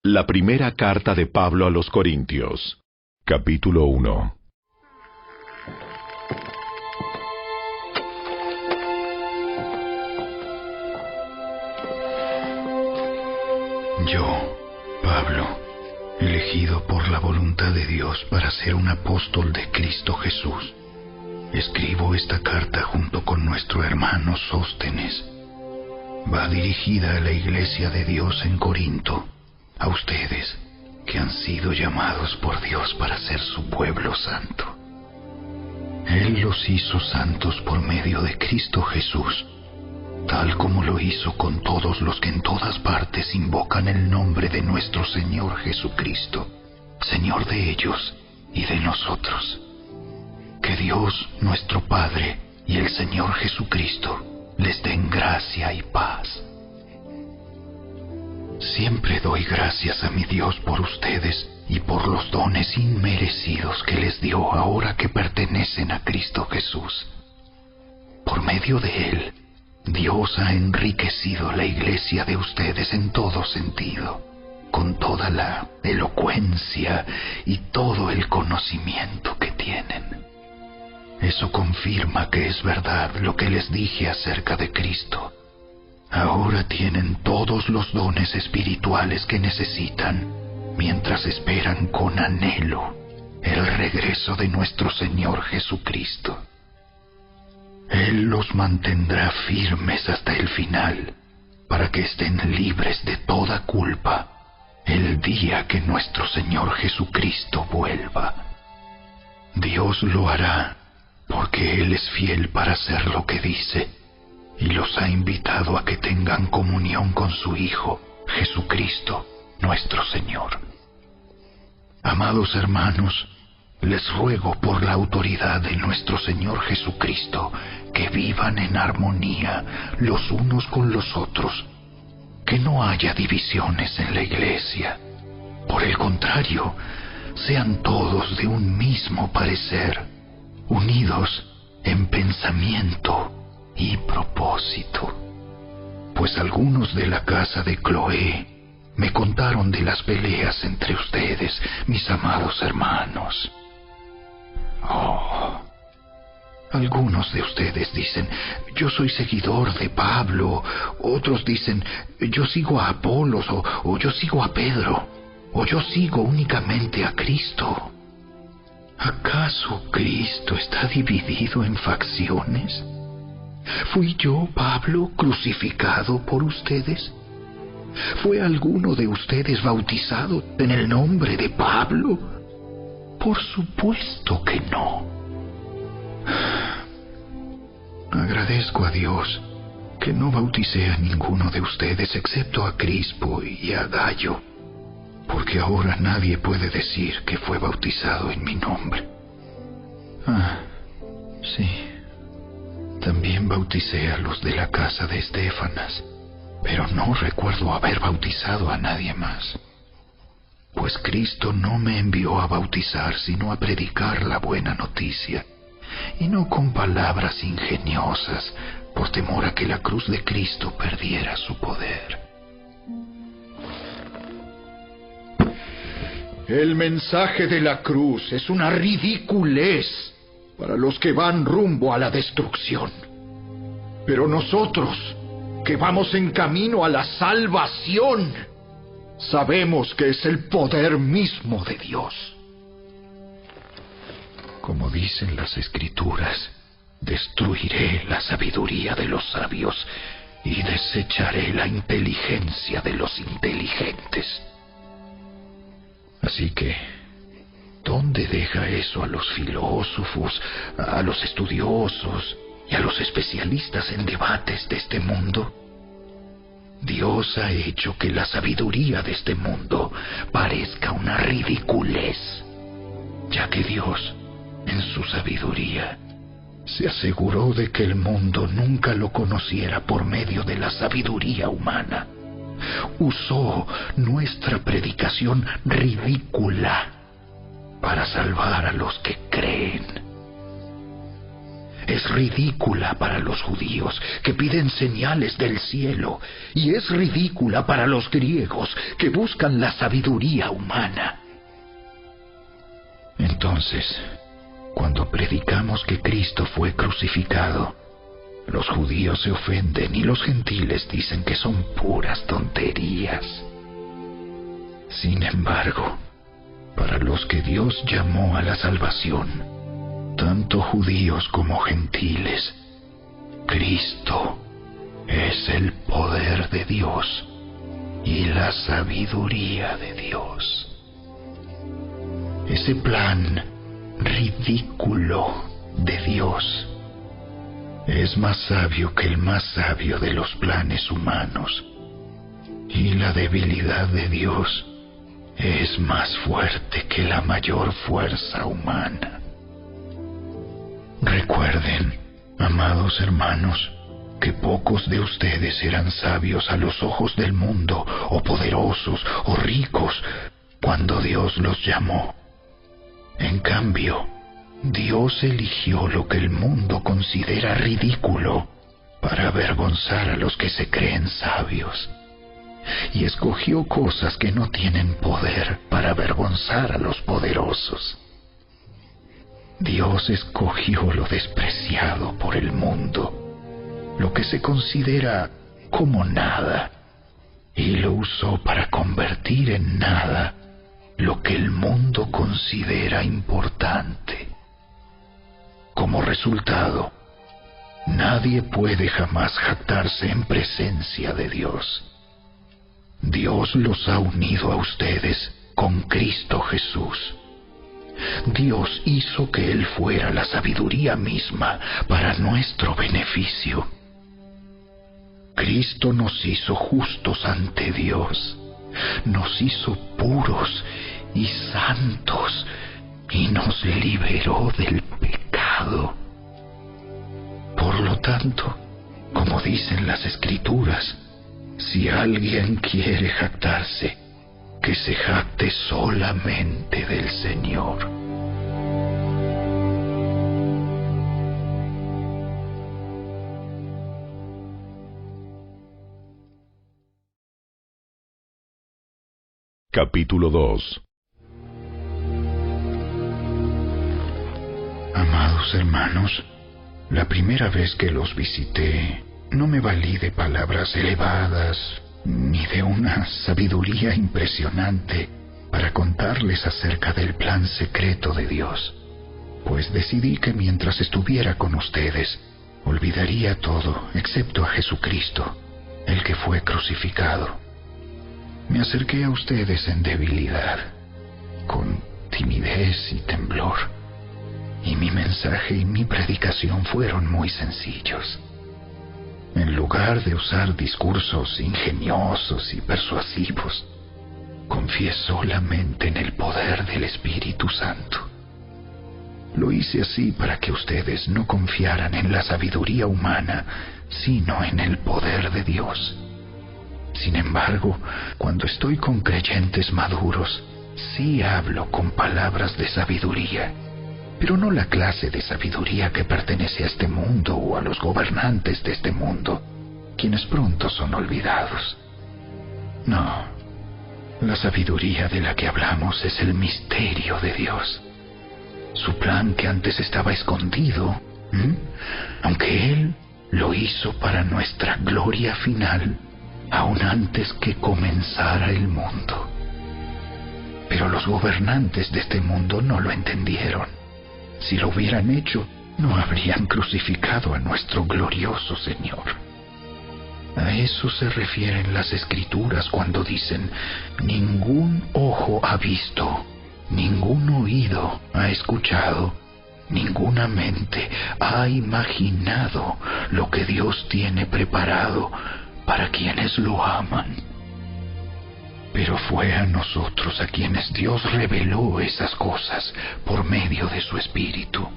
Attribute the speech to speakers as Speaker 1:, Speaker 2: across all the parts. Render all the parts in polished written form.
Speaker 1: La primera carta de Pablo a los Corintios, capítulo 1.
Speaker 2: Yo, Pablo, elegido por la voluntad de Dios para ser un apóstol de Cristo Jesús, escribo esta carta junto con nuestro hermano Sóstenes. Va dirigida a la iglesia de Dios en Corinto, a ustedes que han sido llamados por Dios para ser su pueblo santo. Él los hizo santos por medio de Cristo Jesús, tal como lo hizo con todos los que en todas partes invocan el nombre de nuestro Señor Jesucristo, Señor de ellos y de nosotros. Que Dios, nuestro Padre, y el Señor Jesucristo les den gracia y paz. Siempre doy gracias a mi Dios por ustedes y por los dones inmerecidos que les dio ahora que pertenecen a Cristo Jesús. Por medio de Él, Dios ha enriquecido la iglesia de ustedes en todo sentido, con toda la elocuencia y todo el conocimiento que tienen. Eso confirma que es verdad lo que les dije acerca de Cristo. Ahora tienen todos los dones espirituales que necesitan, mientras esperan con anhelo el regreso de nuestro Señor Jesucristo. Él los mantendrá firmes hasta el final, para que estén libres de toda culpa el día que nuestro Señor Jesucristo vuelva. Dios lo hará, porque Él es fiel para hacer lo que dice, y los ha invitado a que tengan comunión con su Hijo, Jesucristo, nuestro Señor. Amados hermanos, les ruego por la autoridad de nuestro Señor Jesucristo que vivan en armonía los unos con los otros, que no haya divisiones en la iglesia. Por el contrario, sean todos de un mismo parecer, unidos en pensamiento y propósito. Pues algunos de la casa de Cloé me contaron de las peleas entre ustedes, mis amados hermanos. Algunos de ustedes dicen, yo soy seguidor de Pablo. Otros dicen, yo sigo a Apolos, o yo sigo a Pedro, o yo sigo únicamente a Cristo. ¿Acaso Cristo está dividido en facciones? ¿Fui yo, Pablo, crucificado por ustedes? ¿Fue alguno de ustedes bautizado en el nombre de Pablo? Por supuesto que no. Agradezco a Dios que no bauticé a ninguno de ustedes excepto a Crispo y a Gayo, porque ahora nadie puede decir que fue bautizado en mi nombre. Sí, también bauticé a los de la casa de Estéfanas, pero no recuerdo haber bautizado a nadie más. Pues Cristo no me envió a bautizar, sino a predicar la buena noticia, y no con palabras ingeniosas, por temor a que la cruz de Cristo perdiera su poder.
Speaker 3: El mensaje de la cruz es una ridiculez para los que van rumbo a la destrucción. Pero nosotros, que vamos en camino a la salvación, sabemos que es el poder mismo de Dios.
Speaker 2: Como dicen las Escrituras, destruiré la sabiduría de los sabios y desecharé la inteligencia de los inteligentes. Así que, ¿dónde deja eso a los filósofos, a los estudiosos y a los especialistas en debates de este mundo? Dios ha hecho que la sabiduría de este mundo parezca una ridiculez, ya que Dios, en su sabiduría, se aseguró de que el mundo nunca lo conociera por medio de la sabiduría humana. Usó nuestra predicación ridícula para salvar a los que creen. es ridícula para los judíos, que piden señales del cielo, y es ridícula para los griegos, que buscan la sabiduría humana. Entonces, cuando predicamos que Cristo fue crucificado, los judíos se ofenden y los gentiles dicen que son puras tonterías. Sin embargo, para los que Dios llamó a la salvación, tanto judíos como gentiles, Cristo es el poder de Dios y la sabiduría de Dios. Ese plan ridículo de Dios es más sabio que el más sabio de los planes humanos, y la debilidad de Dios es más fuerte que la mayor fuerza humana. Recuerden, amados hermanos, que pocos de ustedes eran sabios a los ojos del mundo, o poderosos, o ricos, cuando Dios los llamó. En cambio, Dios eligió lo que el mundo considera ridículo para avergonzar a los que se creen sabios, y escogió cosas que no tienen poder para avergonzar a los poderosos. Dios escogió lo despreciado por el mundo, lo que se considera como nada, y lo usó para convertir en nada lo que el mundo considera importante. Como resultado, nadie puede jamás jactarse en presencia de Dios. Dios los ha unido a ustedes con Cristo Jesús. Dios hizo que Él fuera la sabiduría misma para nuestro beneficio. Cristo nos hizo justos ante Dios, nos hizo puros y santos, y nos liberó del pecado. Por lo tanto, como dicen las Escrituras, si alguien quiere jactarse, que se jacte solamente del Señor.
Speaker 1: Capítulo 2.
Speaker 2: Amados hermanos, la primera vez que los visité, no me valí de palabras elevadas ni de una sabiduría impresionante para contarles acerca del plan secreto de Dios, pues decidí que mientras estuviera con ustedes, olvidaría todo excepto a Jesucristo, el que fue crucificado. Me acerqué a ustedes en debilidad, con timidez y temblor, y mi mensaje y mi predicación fueron muy sencillos. En lugar de usar discursos ingeniosos y persuasivos, confié solamente en el poder del Espíritu Santo. Lo hice así para que ustedes no confiaran en la sabiduría humana, sino en el poder de Dios. Sin embargo, cuando estoy con creyentes maduros, sí hablo con palabras de sabiduría, pero no la clase de sabiduría que pertenece a este mundo o a los gobernantes de este mundo, quienes pronto son olvidados. No, la sabiduría de la que hablamos es el misterio de Dios, su plan que antes estaba escondido, aunque Él lo hizo para nuestra gloria final, aún antes que comenzara el mundo. Pero los gobernantes de este mundo no lo entendieron. Si lo hubieran hecho, no habrían crucificado a nuestro glorioso Señor. A eso se refieren las Escrituras cuando dicen: ningún ojo ha visto, ningún oído ha escuchado, ninguna mente ha imaginado lo que Dios tiene preparado para quienes lo aman. Pero fue a nosotros a quienes Dios reveló esas cosas por medio de su Espíritu,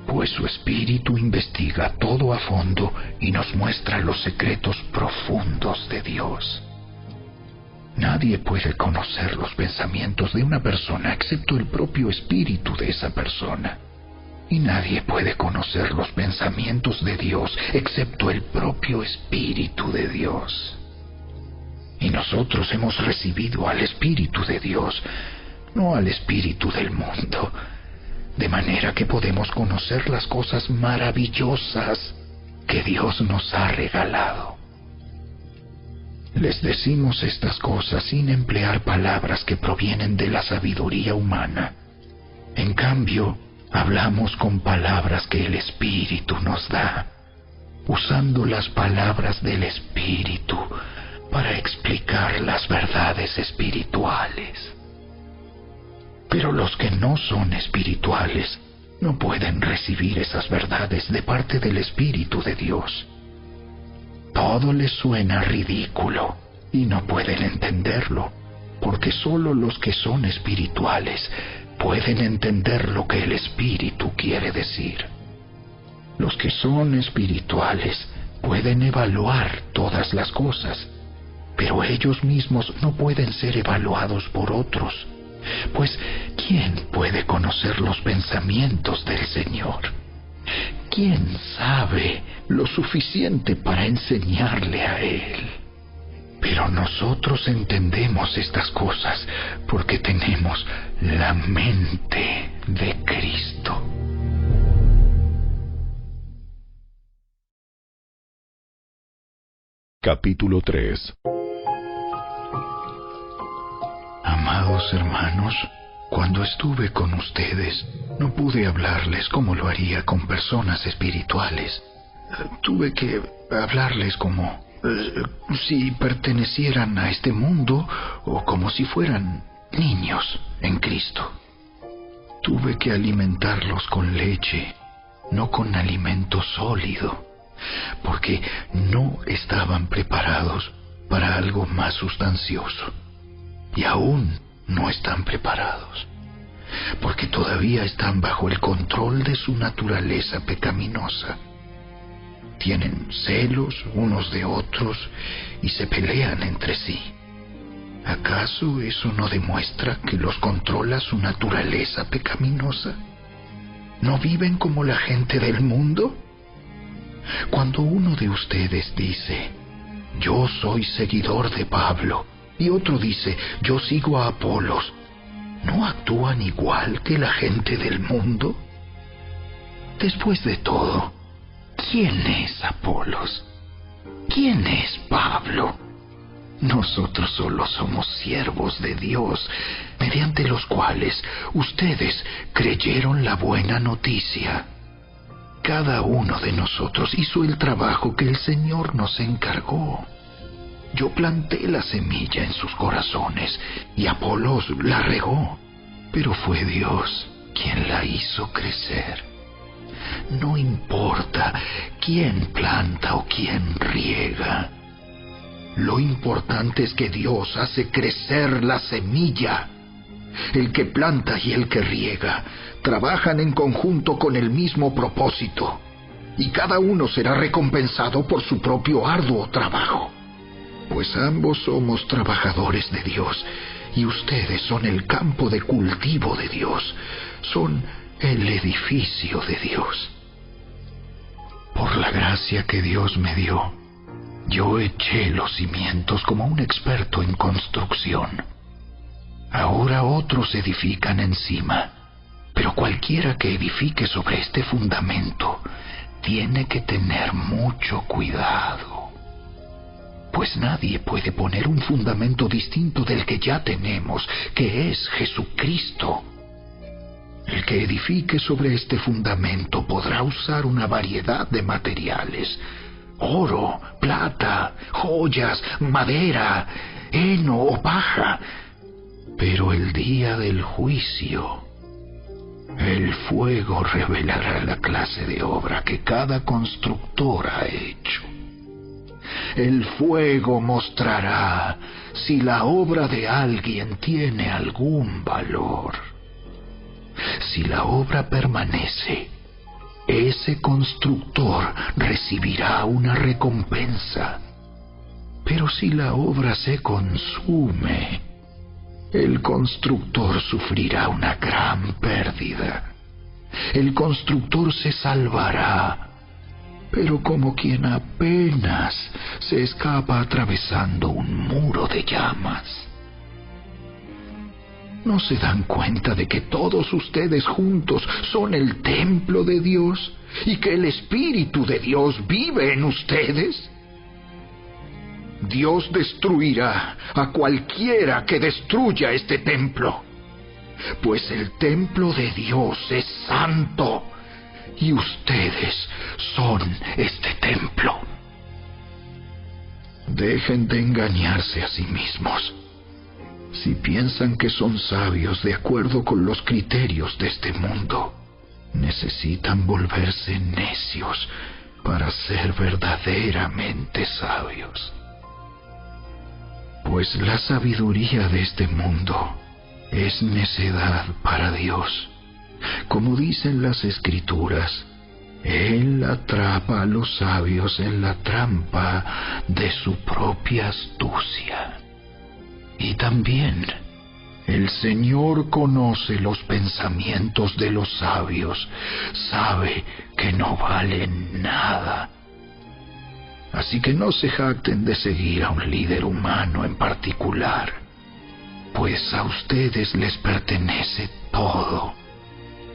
Speaker 2: pues su Espíritu investiga todo a fondo y nos muestra los secretos profundos de Dios. Nadie puede conocer los pensamientos de una persona excepto el propio Espíritu de esa persona. y nadie puede conocer los pensamientos de Dios excepto el propio Espíritu de Dios. Y nosotros hemos recibido al Espíritu de Dios, no al espíritu del mundo, de manera que podemos conocer las cosas maravillosas que Dios nos ha regalado. Les decimos estas cosas sin emplear palabras que provienen de la sabiduría humana. En cambio, hablamos con palabras que el Espíritu nos da, usando las palabras del Espíritu para explicar las verdades espirituales. Pero los que no son espirituales no pueden recibir esas verdades de parte del Espíritu de Dios. Todo les suena ridículo y no pueden entenderlo, porque solo los que son espirituales pueden entender lo que el Espíritu quiere decir. Los que son espirituales pueden evaluar todas las cosas, pero ellos mismos no pueden ser evaluados por otros, pues ¿quién puede conocer los pensamientos del Señor? ¿Quién sabe lo suficiente para enseñarle a Él? Pero nosotros entendemos estas cosas porque tenemos la mente de Cristo.
Speaker 1: Capítulo 3.
Speaker 2: Amados hermanos, cuando estuve con ustedes, no pude hablarles como lo haría con personas espirituales. Tuve que hablarles como si pertenecieran a este mundo o como si fueran niños en Cristo. Tuve que alimentarlos con leche, no con alimento sólido, porque no estaban preparados para algo más sustancioso. Y aún no están preparados, porque todavía están bajo el control de su naturaleza pecaminosa. Tienen celos unos de otros y se pelean entre sí. ¿Acaso eso no demuestra que los controla su naturaleza pecaminosa? ¿No viven como la gente del mundo? Cuando uno de ustedes dice, yo soy seguidor de Pablo, y otro dice, yo sigo a Apolos, ¿no actúan igual que la gente del mundo? Después de todo, ¿quién es Apolos? ¿Quién es Pablo? Nosotros solo somos siervos de Dios, mediante los cuales ustedes creyeron la buena noticia. Cada uno de nosotros hizo el trabajo que el Señor nos encargó. Yo planté la semilla en sus corazones y Apolos la regó, pero fue Dios quien la hizo crecer. No importa quién planta o quién riega. Lo importante es que Dios hace crecer la semilla. El que planta y el que riega trabajan en conjunto con el mismo propósito, y cada uno será recompensado por su propio arduo trabajo. Pues ambos somos trabajadores de Dios, y ustedes son el campo de cultivo de Dios, son el edificio de Dios. Por la gracia que Dios me dio, yo eché los cimientos como un experto en construcción. Ahora otros edifican encima, pero cualquiera que edifique sobre este fundamento tiene que tener mucho cuidado. Pues nadie puede poner un fundamento distinto del que ya tenemos, que es Jesucristo. El que edifique sobre este fundamento podrá usar una variedad de materiales: oro, plata, joyas, madera, heno o paja. Pero el día del juicio, el fuego revelará la clase de obra que cada constructor ha hecho. El fuego mostrará si la obra de alguien tiene algún valor. Si la obra permanece, ese constructor recibirá una recompensa. Pero si la obra se consume, el constructor sufrirá una gran pérdida. El constructor se salvará, pero como quien apenas se escapa atravesando un muro de llamas. ¿No se dan cuenta de que todos ustedes juntos son el templo de Dios y que el Espíritu de Dios vive en ustedes? Dios destruirá a cualquiera que destruya este templo, pues el templo de Dios es santo y ustedes son este templo. Dejen de engañarse a sí mismos. Si piensan que son sabios de acuerdo con los criterios de este mundo, necesitan volverse necios para ser verdaderamente sabios. Pues la sabiduría de este mundo es necedad para Dios. Como dicen las Escrituras, Él atrapa a los sabios en la trampa de su propia astucia. Y también el Señor conoce los pensamientos de los sabios, sabe que no valen nada. Así que no se jacten de seguir a un líder humano en particular, pues a ustedes les pertenece todo,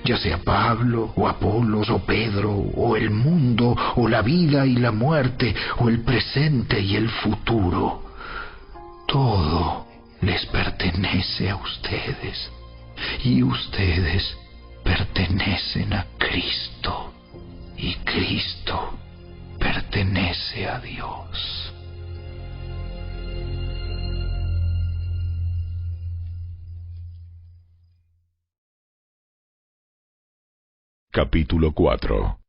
Speaker 2: ya sea Pablo, o Apolos, o Pedro, o el mundo, o la vida y la muerte, o el presente y el futuro. Todo les pertenece a ustedes, y ustedes pertenecen a Cristo, y Cristo pertenece a Dios.
Speaker 1: Capítulo 4.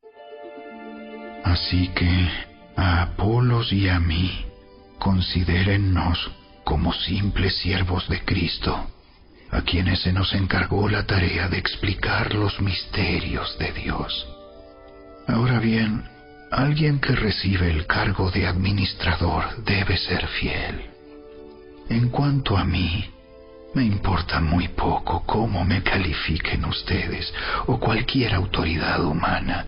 Speaker 2: Así que a Apolos y a mí, considérennos como simples siervos de Cristo, a quienes se nos encargó la tarea de explicar los misterios de Dios. Ahora bien, alguien que recibe el cargo de administrador debe ser fiel. En cuanto a mí, me importa muy poco cómo me califiquen ustedes o cualquier autoridad humana.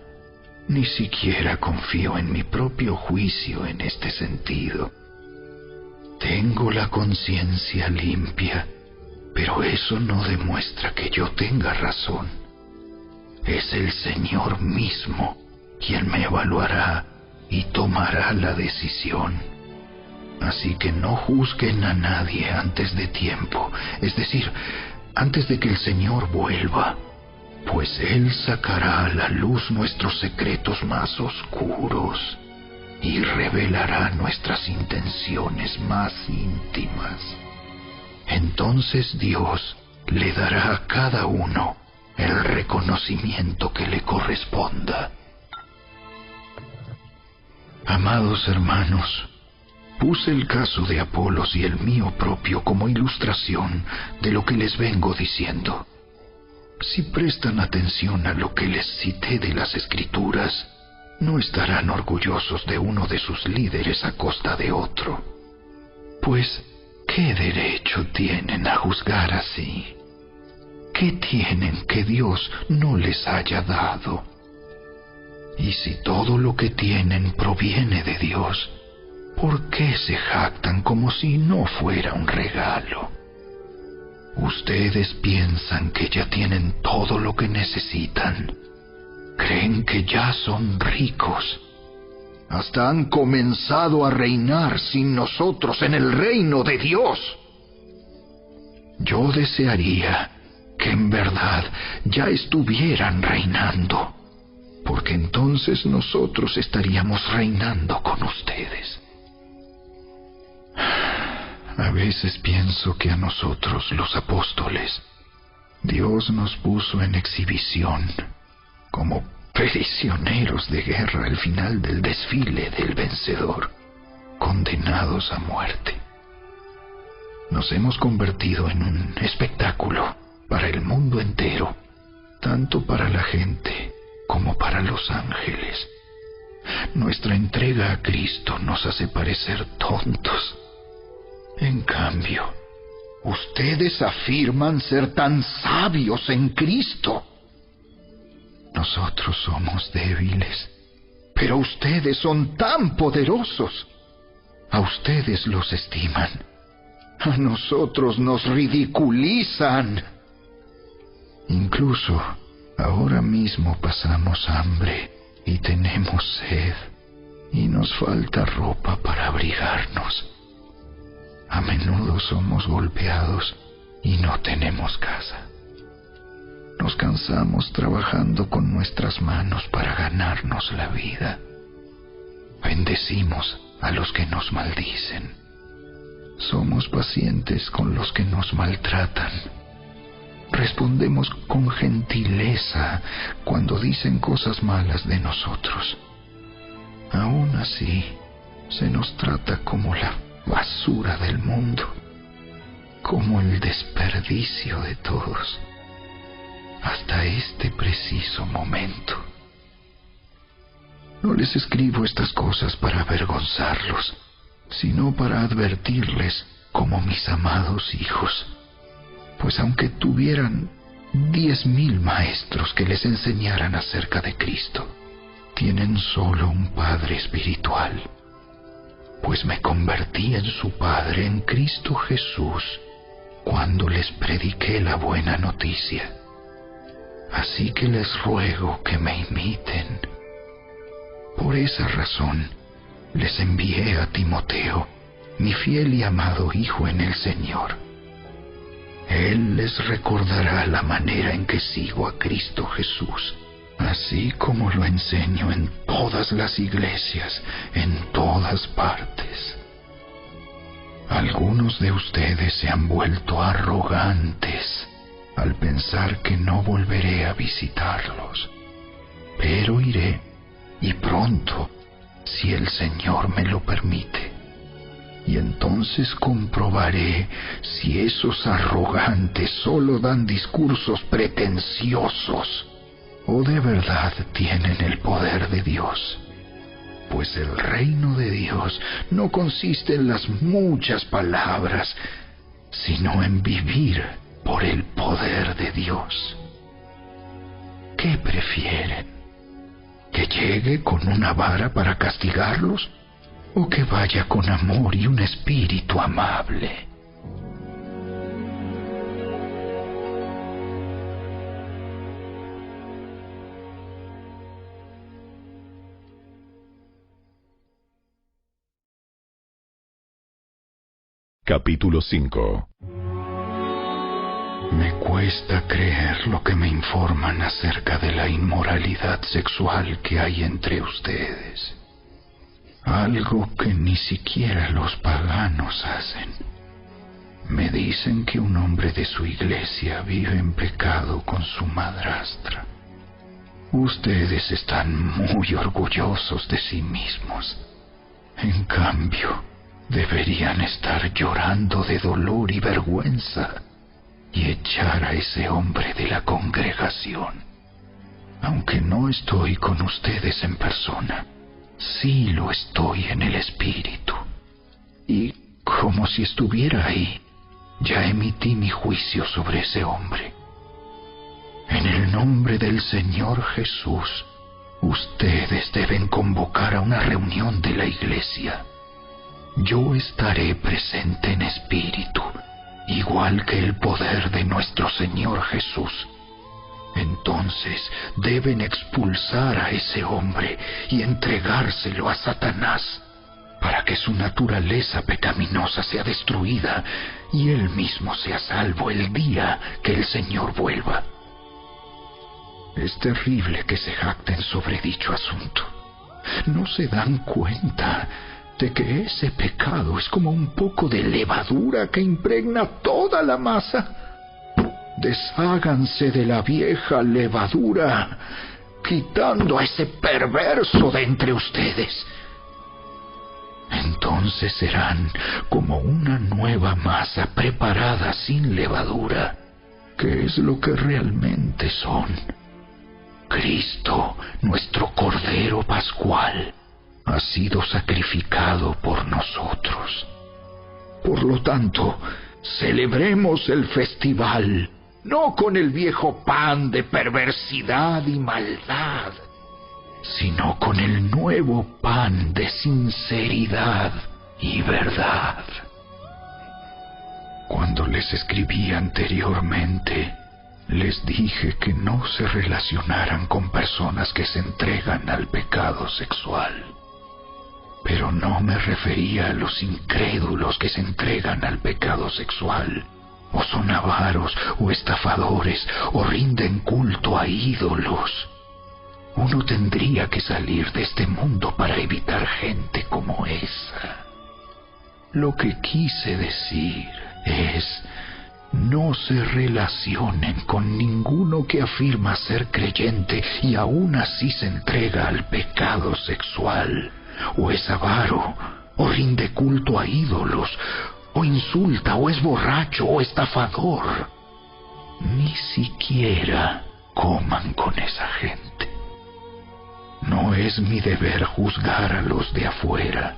Speaker 2: Ni siquiera confío en mi propio juicio en este sentido. Tengo la conciencia limpia, pero eso no demuestra que yo tenga razón. Es el Señor mismo quien me evaluará y tomará la decisión. Así que no juzguen a nadie antes de tiempo, es decir, antes de que el Señor vuelva, pues Él sacará a la luz nuestros secretos más oscuros y revelará nuestras intenciones más íntimas. Entonces Dios le dará a cada uno el reconocimiento que le corresponda. Amados hermanos, puse el caso de Apolos y el mío propio como ilustración de lo que les vengo diciendo. Si prestan atención a lo que les cité de las Escrituras, no estarán orgullosos de uno de sus líderes a costa de otro. Pues, ¿qué derecho tienen a juzgar así? ¿Qué tienen que Dios no les haya dado? Y si todo lo que tienen proviene de Dios, ¿por qué se jactan como si no fuera un regalo? Ustedes piensan que ya tienen todo lo que necesitan. Creen que ya son ricos. Hasta han comenzado a reinar sin nosotros en el reino de Dios. Yo desearía que en verdad ya estuvieran reinando, porque entonces nosotros estaríamos reinando con ustedes. A veces pienso que a nosotros, los apóstoles, Dios nos puso en exhibición como prisioneros de guerra al final del desfile del vencedor, condenados a muerte. Nos hemos convertido en un espectáculo para el mundo entero, tanto para la gente como para los ángeles. Nuestra entrega a Cristo nos hace parecer tontos. En cambio, ustedes afirman ser tan sabios en Cristo. Nosotros somos débiles,
Speaker 3: Pero ustedes son tan poderosos.
Speaker 2: a ustedes los estiman.
Speaker 3: A nosotros nos ridiculizan.
Speaker 2: Incluso ahora mismo pasamos hambre y tenemos sed, y nos falta ropa para abrigarnos. A menudo somos golpeados y no tenemos casa. Nos cansamos trabajando con nuestras manos para ganarnos la vida. Bendecimos a los que nos maldicen. Somos pacientes con los que nos maltratan. Respondemos con gentileza cuando dicen cosas malas de nosotros. Aún así, se nos trata como la basura del mundo, como el desperdicio de todos, hasta este preciso momento. No les escribo estas cosas para avergonzarlos, sino para advertirles como mis amados hijos, pues aunque tuvieran 10,000 maestros que les enseñaran acerca de Cristo, tienen solo un Padre espiritual, pues me convertí en su Padre en Cristo Jesús cuando les prediqué la buena noticia. Así que les ruego que me imiten. Por esa razón, les envié a Timoteo, mi fiel y amado hijo en el Señor. Él les recordará la manera en que sigo a Cristo Jesús, así como lo enseño en todas las iglesias, en todas partes. Algunos de ustedes se han vuelto arrogantes al pensar que no volveré a visitarlos, pero iré, y pronto, si el Señor me lo permite. Y entonces comprobaré si esos arrogantes solo dan discursos pretenciosos o de verdad tienen el poder de Dios. Pues el reino de Dios no consiste en las muchas palabras, sino en vivir por el poder de Dios. ¿Qué prefieren? ¿Que llegue con una vara para castigarlos? ¿O que vaya con amor y un espíritu amable?
Speaker 1: Capítulo 5.
Speaker 2: Me cuesta creer lo que me informan acerca de la inmoralidad sexual que hay entre ustedes. Algo que ni siquiera los paganos hacen. Me dicen que un hombre de su iglesia vive en pecado con su madrastra. Ustedes están muy orgullosos de sí mismos. En cambio, deberían estar llorando de dolor y vergüenza y echar a ese hombre de la congregación. Aunque no estoy con ustedes en persona, sí lo estoy en el espíritu. Y como si estuviera ahí, ya emití mi juicio sobre ese hombre. En el nombre del Señor Jesús, ustedes deben convocar a una reunión de la iglesia. Yo estaré presente en espíritu, igual que el poder de nuestro Señor Jesús. Entonces deben expulsar a ese hombre y entregárselo a Satanás, para que su naturaleza pecaminosa sea destruida y él mismo sea salvo el día que el Señor vuelva. Es terrible que se jacten sobre dicho asunto. ¿No se dan cuenta de que ese pecado es como un poco de levadura que impregna toda la masa? Desháganse de la vieja levadura, quitando a ese perverso de entre ustedes. Entonces serán como una nueva masa preparada sin levadura, que es lo que realmente son. Cristo, nuestro Cordero Pascual, ha sido sacrificado por nosotros. Por lo tanto, celebremos el festival
Speaker 3: no con el viejo pan de perversidad y maldad, sino con el nuevo pan de sinceridad y verdad. Cuando les escribí anteriormente, les dije que no se relacionaran con personas que se entregan al pecado sexual. Pero no me refería a los incrédulos que se entregan al pecado sexual, o son avaros, o estafadores, o rinden culto a ídolos. Uno tendría que salir de este mundo para evitar gente como esa. Lo que quise decir es: no se relacionen con ninguno que afirma ser creyente y aún así se entrega al pecado sexual, o es avaro, o rinde culto a ídolos, o insulta, o es borracho, o estafador. Ni siquiera coman con esa gente. No es mi deber juzgar a los de afuera,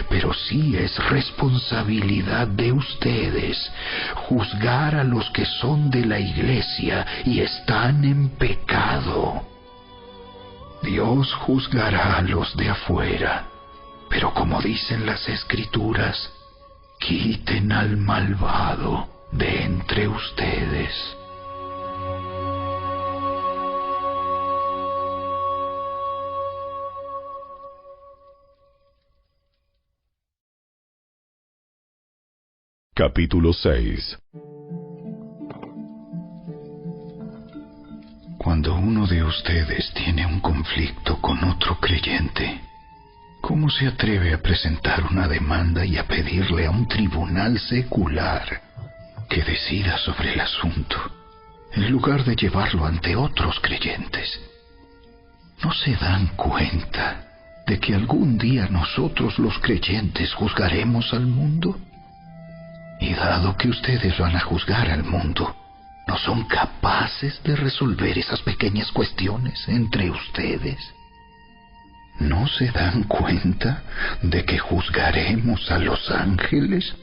Speaker 3: pero sí es responsabilidad de ustedes juzgar a los que son de la iglesia y están en pecado. Dios juzgará a los de afuera, pero como dicen las Escrituras, quiten al malvado de entre ustedes.
Speaker 1: Capítulo 6.
Speaker 2: Cuando uno de ustedes tiene un conflicto con otro creyente, ¿cómo se atreve a presentar una demanda y a pedirle a un tribunal secular que decida sobre el asunto, en lugar de llevarlo ante otros creyentes? ¿No se dan cuenta de que algún día nosotros los creyentes juzgaremos al mundo? Y dado que ustedes van a juzgar al mundo, ¿no son capaces de resolver esas pequeñas cuestiones entre ustedes? ¿No se dan cuenta de que juzgaremos a los ángeles?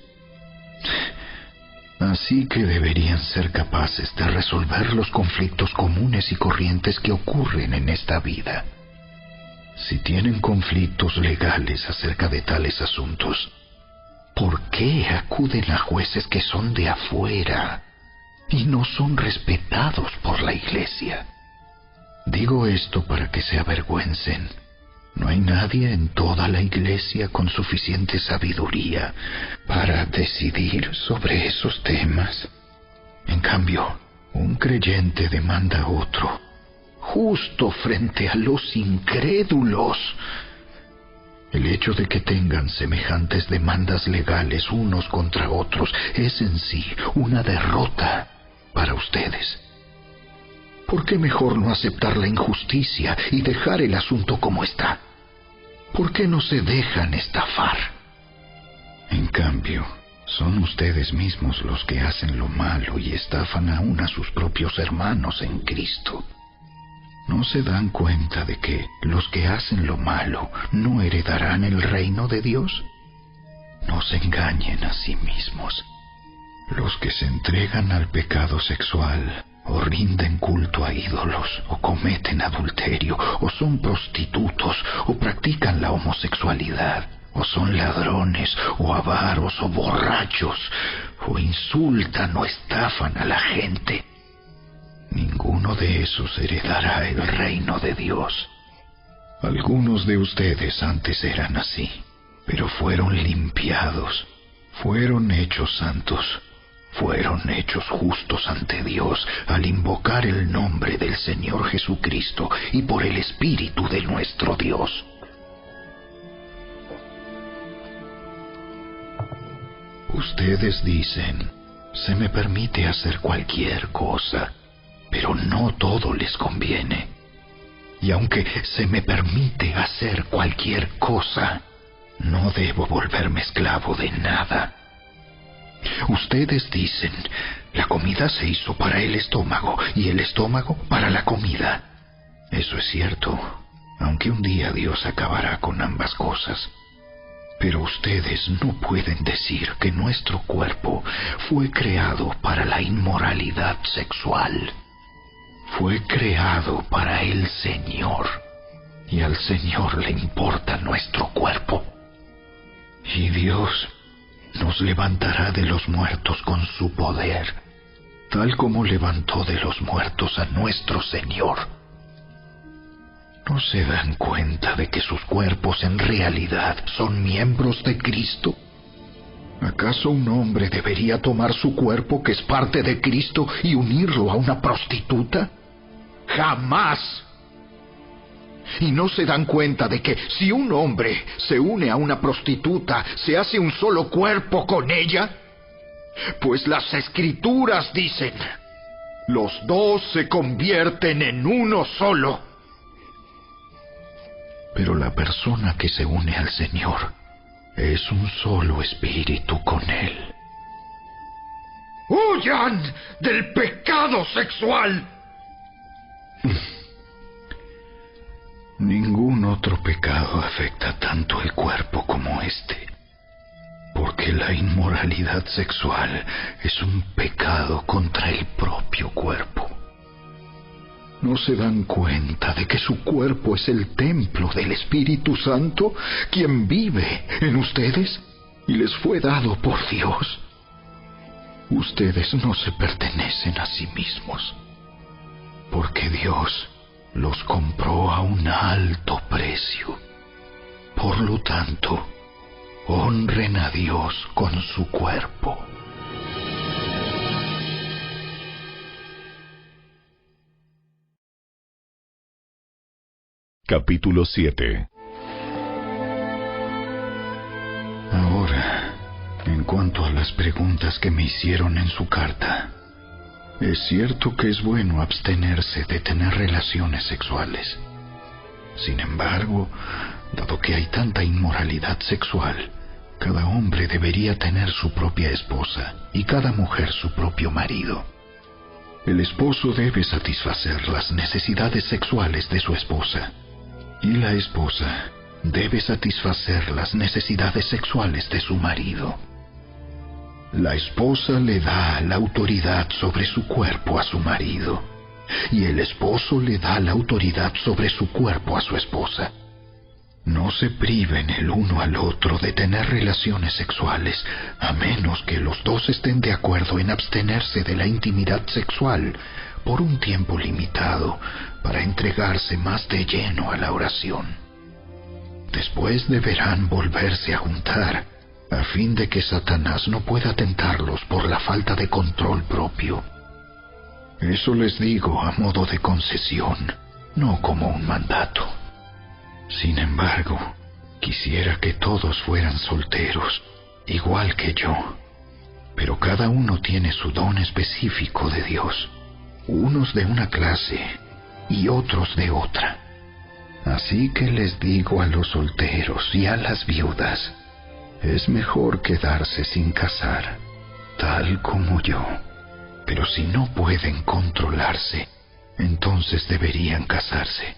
Speaker 2: Así que deberían ser capaces de resolver los conflictos comunes y corrientes que ocurren en esta vida. Si tienen conflictos legales acerca de tales asuntos, ¿por qué acuden a jueces que son de afuera y no son respetados por la iglesia? Digo esto para que se avergüencen. No hay nadie en toda la iglesia con suficiente sabiduría para decidir sobre esos temas. En cambio, un creyente demanda a otro, justo frente a los incrédulos. El hecho de que tengan semejantes demandas legales unos contra otros es en sí una derrota para ustedes. ¿Por qué mejor no aceptar la injusticia y dejar el asunto como está? ¿Por qué no se dejan estafar? En cambio, son ustedes mismos los que hacen lo malo y estafan aún a sus propios hermanos en Cristo. ¿No se dan cuenta de que los que hacen lo malo no heredarán el reino de Dios? No se engañen a sí mismos. Los que se entregan al pecado sexual, o rinden culto a ídolos, o cometen adulterio, o son prostitutos, o practican la homosexualidad, o son ladrones, o avaros, o borrachos, o insultan o estafan a la gente, ninguno de esos heredará el reino de Dios. Algunos de ustedes antes eran así, pero fueron limpiados, fueron hechos santos, fueron hechos justos ante Dios al invocar el nombre del Señor Jesucristo y por el Espíritu de nuestro Dios. Ustedes dicen, se me permite hacer cualquier cosa, pero no todo les conviene. Y aunque se me permite hacer cualquier cosa, no debo volverme esclavo de nada. Ustedes dicen, la comida se hizo para el estómago y el estómago para la comida. Eso es cierto, aunque un día Dios acabará con ambas cosas. Pero ustedes no pueden decir que nuestro cuerpo fue creado para la inmoralidad sexual. Fue creado para el Señor, y al Señor le importa nuestro cuerpo. Y Dios nos levantará de los muertos con su poder, tal como levantó de los muertos a nuestro Señor. ¿No se dan cuenta de que sus cuerpos en realidad son miembros de Cristo? ¿Acaso un hombre debería tomar su cuerpo, que es parte de Cristo, y unirlo a una prostituta? ¡Jamás! ¿Y no se dan cuenta de que si un hombre se une a una prostituta, se hace un solo cuerpo con ella? Pues las Escrituras dicen: los dos se convierten en uno solo. Pero la persona que se une al Señor es un solo espíritu con Él. ¡Huyan del pecado sexual! Ningún otro pecado afecta tanto el cuerpo como este, porque la inmoralidad sexual es un pecado contra el propio cuerpo. ¿No se dan cuenta de que su cuerpo es el templo del Espíritu Santo, quien vive en ustedes y les fue dado por Dios? Ustedes no se pertenecen a sí mismos, porque Dios los compró a un alto precio. Por lo tanto, honren a Dios con su cuerpo.
Speaker 1: Capítulo 7.
Speaker 2: Ahora, en cuanto a las preguntas que me hicieron en su carta, es cierto que es bueno abstenerse de tener relaciones sexuales. Sin embargo, dado que hay tanta inmoralidad sexual, cada hombre debería tener su propia esposa y cada mujer su propio marido. El esposo debe satisfacer las necesidades sexuales de su esposa, y la esposa debe satisfacer las necesidades sexuales de su marido. La esposa le da la autoridad sobre su cuerpo a su marido, y el esposo le da la autoridad sobre su cuerpo a su esposa. No se priven el uno al otro de tener relaciones sexuales, a menos que los dos estén de acuerdo en abstenerse de la intimidad sexual por un tiempo limitado, para entregarse más de lleno a la oración. Después deberán volverse a juntar, a fin de que Satanás no pueda tentarlos por la falta de control propio. Eso les digo a modo de concesión, no como un mandato. Sin embargo, quisiera que todos fueran solteros, igual que yo. Pero cada uno tiene su don específico de Dios, unos de una clase y otros de otra. Así que les digo a los solteros y a las viudas: es mejor quedarse sin casar, tal como yo. Pero si no pueden controlarse, entonces deberían casarse.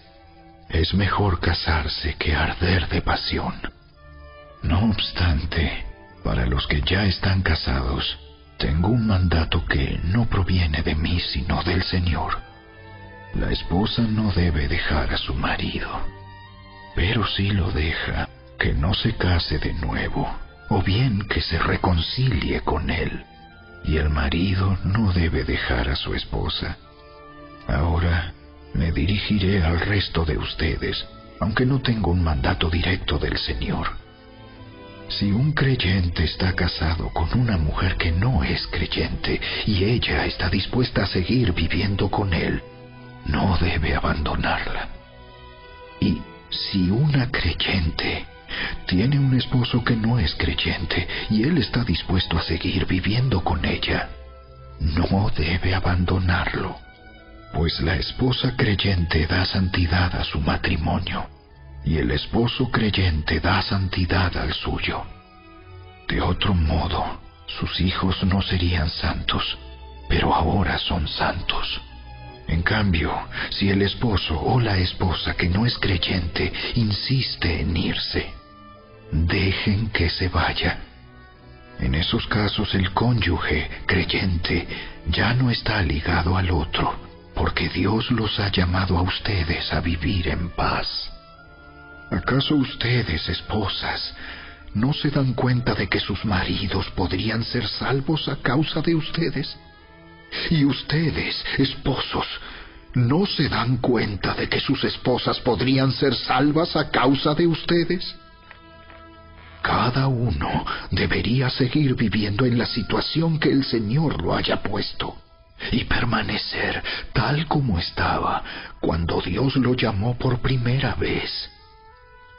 Speaker 2: Es mejor casarse que arder de pasión. No obstante, para los que ya están casados, tengo un mandato que no proviene de mí sino del Señor. La esposa no debe dejar a su marido, pero si lo deja, que no se case de nuevo, o bien que se reconcilie con él. Y el marido no debe dejar a su esposa. Ahora me dirigiré al resto de ustedes, aunque no tengo un mandato directo del Señor. Si un creyente está casado con una mujer que no es creyente y ella está dispuesta a seguir viviendo con él, no debe abandonarla. Y si una creyente tiene un esposo que no es creyente y él está dispuesto a seguir viviendo con ella, no debe abandonarlo, pues la esposa creyente da santidad a su matrimonio y el esposo creyente da santidad al suyo. De otro modo, sus hijos no serían santos, pero ahora son santos. En cambio, si el esposo o la esposa que no es creyente insiste en irse, dejen que se vaya. En esos casos el cónyuge creyente ya no está ligado al otro, porque Dios los ha llamado a ustedes a vivir en paz. ¿Acaso ustedes, esposas, no se dan cuenta de que sus maridos podrían ser salvos a causa de ustedes? Y ustedes, esposos, ¿no se dan cuenta de que sus esposas podrían ser salvas a causa de ustedes? Cada uno debería seguir viviendo en la situación que el Señor lo haya puesto y permanecer tal como estaba cuando Dios lo llamó por primera vez.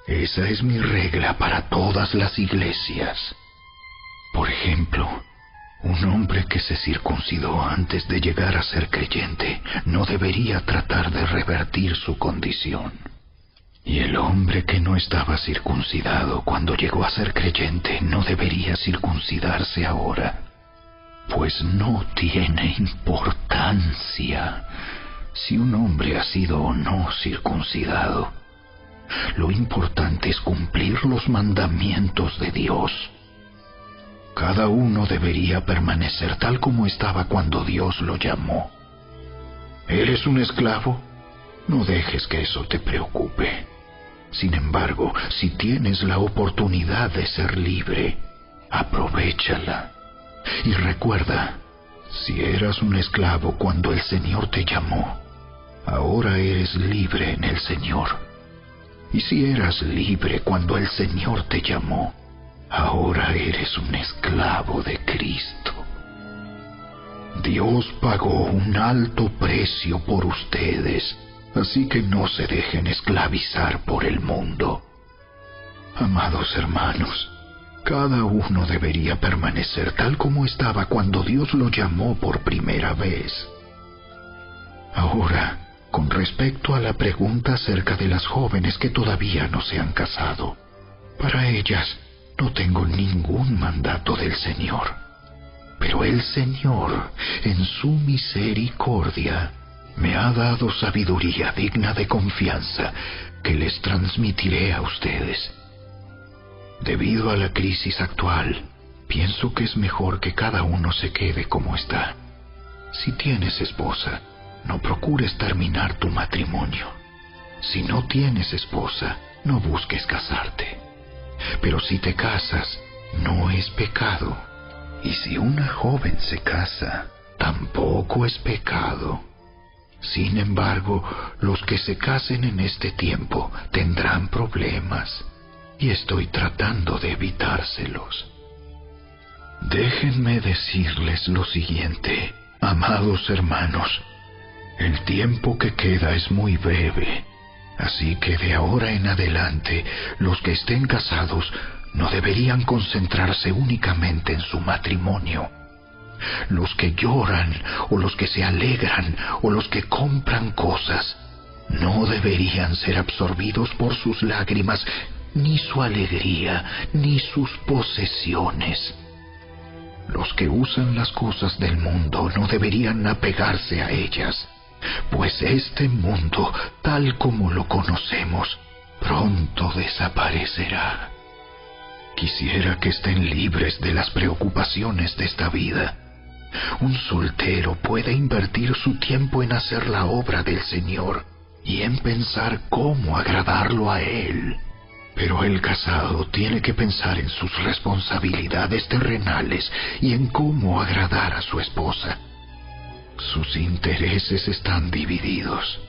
Speaker 2: Esa es mi regla para todas las iglesias. Por ejemplo, un hombre que se circuncidó antes de llegar a ser creyente no debería tratar de revertir su condición. Y el hombre que no estaba circuncidado cuando llegó a ser creyente no debería circuncidarse ahora, pues no tiene importancia si un hombre ha sido o no circuncidado. Lo importante es cumplir los mandamientos de Dios. Cada uno debería permanecer tal como estaba cuando Dios lo llamó. ¿Eres un esclavo? No dejes que eso te preocupe. Sin embargo, si tienes la oportunidad de ser libre, aprovéchala. Y recuerda, si eras un esclavo cuando el Señor te llamó, ahora eres libre en el Señor. Y si eras libre cuando el Señor te llamó, ahora eres un esclavo de Cristo. Dios pagó un alto precio por ustedes, así que no se dejen esclavizar por el mundo. Amados hermanos, cada uno debería permanecer tal como estaba cuando Dios lo llamó por primera vez. Ahora, con respecto a la pregunta acerca de las jóvenes que todavía no se han casado, para ellas no tengo ningún mandato del Señor. Pero el Señor, en su misericordia, me ha dado sabiduría digna de confianza que les transmitiré a ustedes. Debido a la crisis actual, pienso que es mejor que cada uno se quede como está. Si tienes esposa, no procures terminar tu matrimonio. Si no tienes esposa, no busques casarte. Pero si te casas, no es pecado. Y si una joven se casa, tampoco es pecado. Sin embargo, los que se casen en este tiempo tendrán problemas, y estoy tratando de evitárselos. Déjenme decirles lo siguiente, amados hermanos. El tiempo que queda es muy breve, así que de ahora en adelante, los que estén casados no deberían concentrarse únicamente en su matrimonio. Los que lloran, o los que se alegran, o los que compran cosas, no deberían ser absorbidos por sus lágrimas, ni su alegría, ni sus posesiones. Los que usan las cosas del mundo no deberían apegarse a ellas, pues este mundo, tal como lo conocemos, pronto desaparecerá. Quisiera que estén libres de las preocupaciones de esta vida. Un soltero puede invertir su tiempo en hacer la obra del Señor y en pensar cómo agradarlo a Él. Pero el casado tiene que pensar en sus responsabilidades terrenales y en cómo agradar a su esposa. Sus intereses están divididos.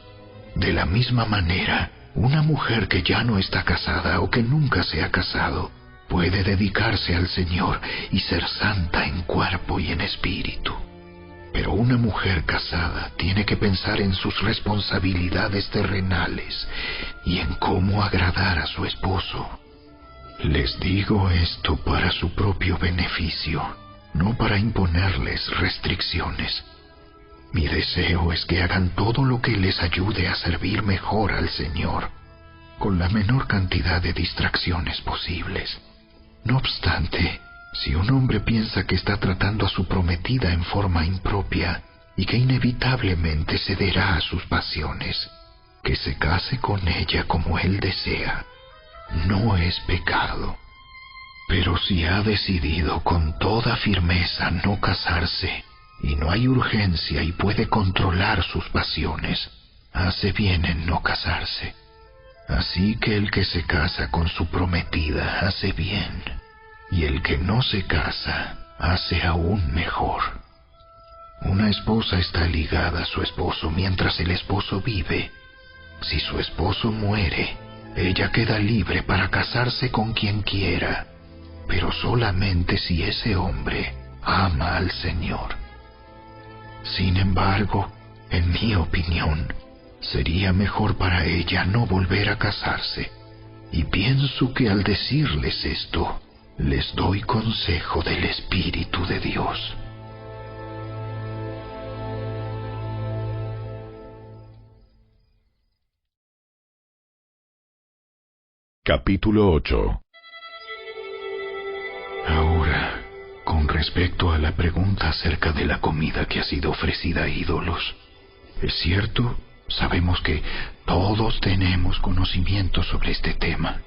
Speaker 2: De la misma manera, una mujer que ya no está casada o que nunca se ha casado puede dedicarse al Señor y ser santa en cuerpo y en espíritu. Pero una mujer casada tiene que pensar en sus responsabilidades terrenales y en cómo agradar a su esposo. Les digo esto para su propio beneficio, no para imponerles restricciones. Mi deseo es que hagan todo lo que les ayude a servir mejor al Señor, con la menor cantidad de distracciones posibles. No obstante, si un hombre piensa que está tratando a su prometida en forma impropia y que inevitablemente cederá a sus pasiones, que se case con ella como él desea. No es pecado, Pero si ha decidido con toda firmeza no casarse, y no hay urgencia y puede controlar sus pasiones, hace bien en no casarse. Así que el que se casa con su prometida hace bien, y el que no se casa hace aún mejor. Una esposa está ligada a su esposo mientras el esposo vive. Si su esposo muere, ella queda libre para casarse con quien quiera, pero solamente si ese hombre ama al Señor. Sin embargo, en mi opinión, sería mejor para ella no volver a casarse, y pienso que al decirles esto, les doy consejo del Espíritu de Dios.
Speaker 1: Capítulo 8.
Speaker 2: Ahora, con respecto a la pregunta acerca de la comida que ha sido ofrecida a ídolos, es cierto, sabemos que todos tenemos conocimiento sobre este tema.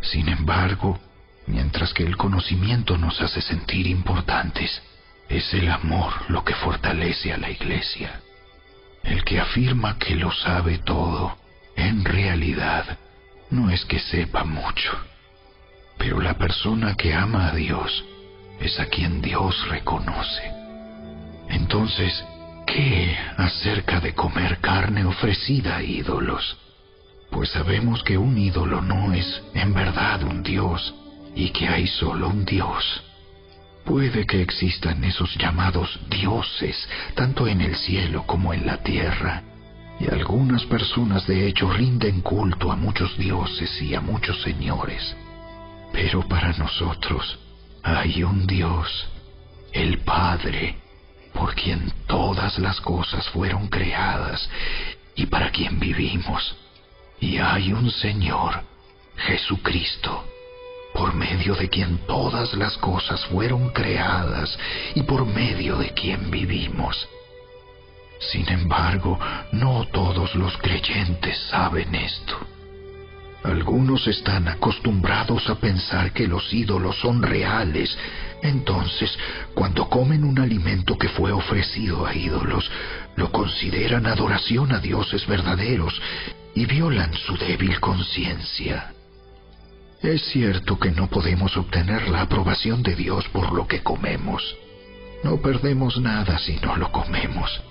Speaker 2: Sin embargo, mientras que el conocimiento nos hace sentir importantes, es el amor lo que fortalece a la Iglesia. El que afirma que lo sabe todo, en realidad, no es que sepa mucho. Pero la persona que ama a Dios es a quien Dios reconoce. Entonces, ¿qué acerca de comer carne ofrecida a ídolos? Pues sabemos que un ídolo no es en verdad un Dios y que hay solo un Dios. Puede que existan esos llamados dioses, tanto en el cielo como en la tierra, y algunas personas de hecho rinden culto a muchos dioses y a muchos señores. Pero para nosotros hay un Dios, el Padre, por quien todas las cosas fueron creadas y para quien vivimos. Y hay un Señor, Jesucristo, por medio de quien todas las cosas fueron creadas y por medio de quien vivimos. Sin embargo, no todos los creyentes saben esto. Algunos están acostumbrados a pensar que los ídolos son reales. Entonces, cuando comen un alimento que fue ofrecido a ídolos, lo consideran adoración a dioses verdaderos y violan su débil conciencia. Es cierto que no podemos obtener la aprobación de Dios por lo que comemos. No perdemos nada si no lo comemos,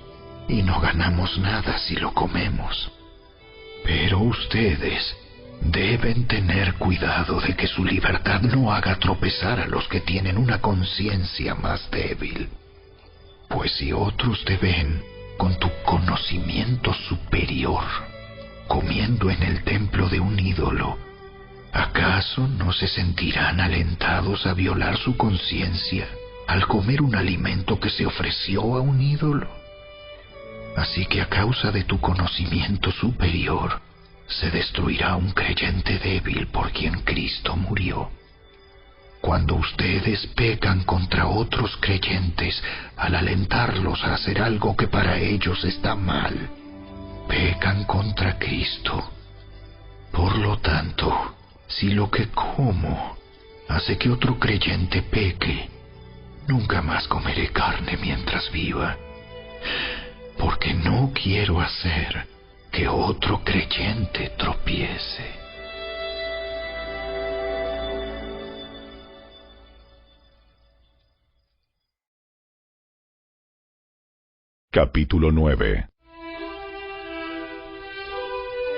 Speaker 2: y no ganamos nada si lo comemos. Pero ustedes deben tener cuidado de que su libertad no haga tropezar a los que tienen una conciencia más débil. Pues si otros te ven con tu conocimiento superior comiendo en el templo de un ídolo, ¿acaso no se sentirán alentados a violar su conciencia al comer un alimento que se ofreció a un ídolo? Así que a causa de tu conocimiento superior, se destruirá un creyente débil por quien Cristo murió. Cuando ustedes pecan contra otros creyentes al alentarlos a hacer algo que para ellos está mal, pecan contra Cristo. Por lo tanto, si lo que como hace que otro creyente peque, nunca más comeré carne mientras viva, porque no quiero hacer que otro creyente tropiece.
Speaker 1: Capítulo 9.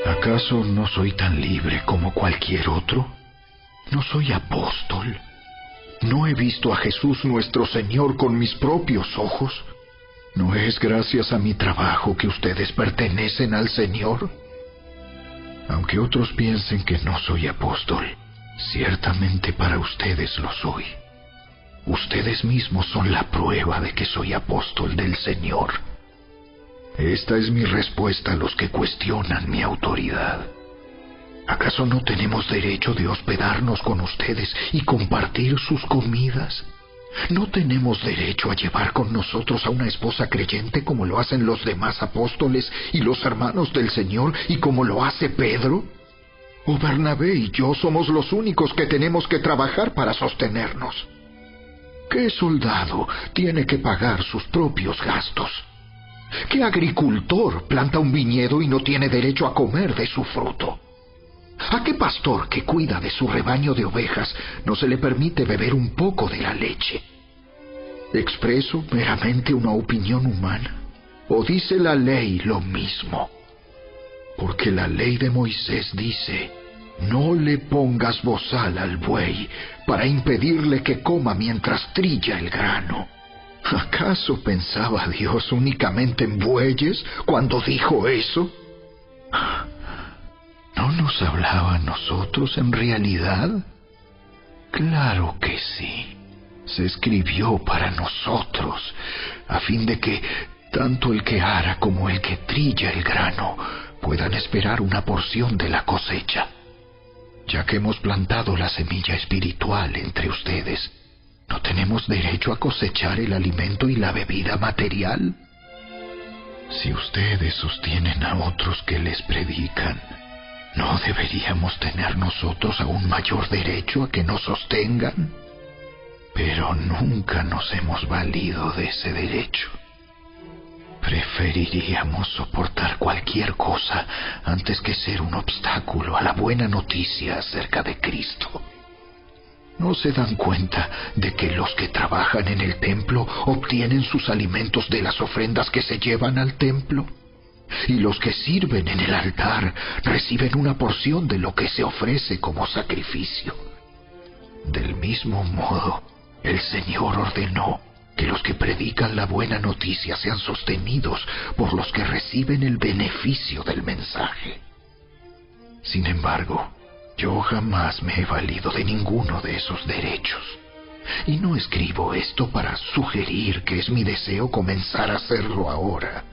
Speaker 2: ¿Acaso no soy tan libre como cualquier otro? ¿No soy apóstol? ¿No he visto a Jesús nuestro Señor con mis propios ojos? ¿No es gracias a mi trabajo que ustedes pertenecen al Señor? Aunque otros piensen que no soy apóstol, ciertamente para ustedes lo soy. Ustedes mismos son la prueba de que soy apóstol del Señor. Esta es mi respuesta a los que cuestionan mi autoridad. ¿Acaso no tenemos derecho de hospedarnos con ustedes y compartir sus comidas? ¿No tenemos derecho a llevar con nosotros a una esposa creyente como lo hacen los demás apóstoles y los hermanos del Señor y como lo hace Pedro?
Speaker 3: O Bernabé y yo somos los únicos que tenemos que trabajar para sostenernos. ¿Qué soldado tiene que pagar sus propios gastos? ¿Qué agricultor planta un viñedo y no tiene derecho a comer de su fruto? ¿A qué pastor que cuida de su rebaño de ovejas no se le permite beber un poco de la leche? ¿Expreso meramente una opinión humana? ¿O dice la ley lo mismo? Porque la ley de Moisés dice: no le pongas bozal al buey para impedirle que coma mientras trilla el grano. ¿Acaso pensaba Dios únicamente en bueyes cuando dijo eso? ¿No nos hablaba a nosotros en realidad? Claro que sí. Se escribió para nosotros, a fin de que tanto el que ara como el que trilla el grano puedan esperar una porción de la cosecha. Ya que hemos plantado la semilla espiritual entre ustedes, ¿no tenemos derecho a cosechar el alimento y la bebida material? Si ustedes sostienen a otros que les predican, ¿no deberíamos tener nosotros aún mayor derecho a que nos sostengan? Pero nunca nos hemos valido de ese derecho. Preferiríamos soportar cualquier cosa antes que ser un obstáculo a la buena noticia acerca de Cristo. ¿No se dan cuenta de que los que trabajan en el templo obtienen sus alimentos de las ofrendas que se llevan al templo? Y los que sirven en el altar reciben una porción de lo que se ofrece como sacrificio. Del mismo modo, el Señor ordenó que los que predican la buena noticia sean sostenidos por los que reciben el beneficio del mensaje. Sin embargo, yo jamás me he valido de ninguno de esos derechos. Y no escribo esto para sugerir que es mi deseo comenzar a hacerlo ahora.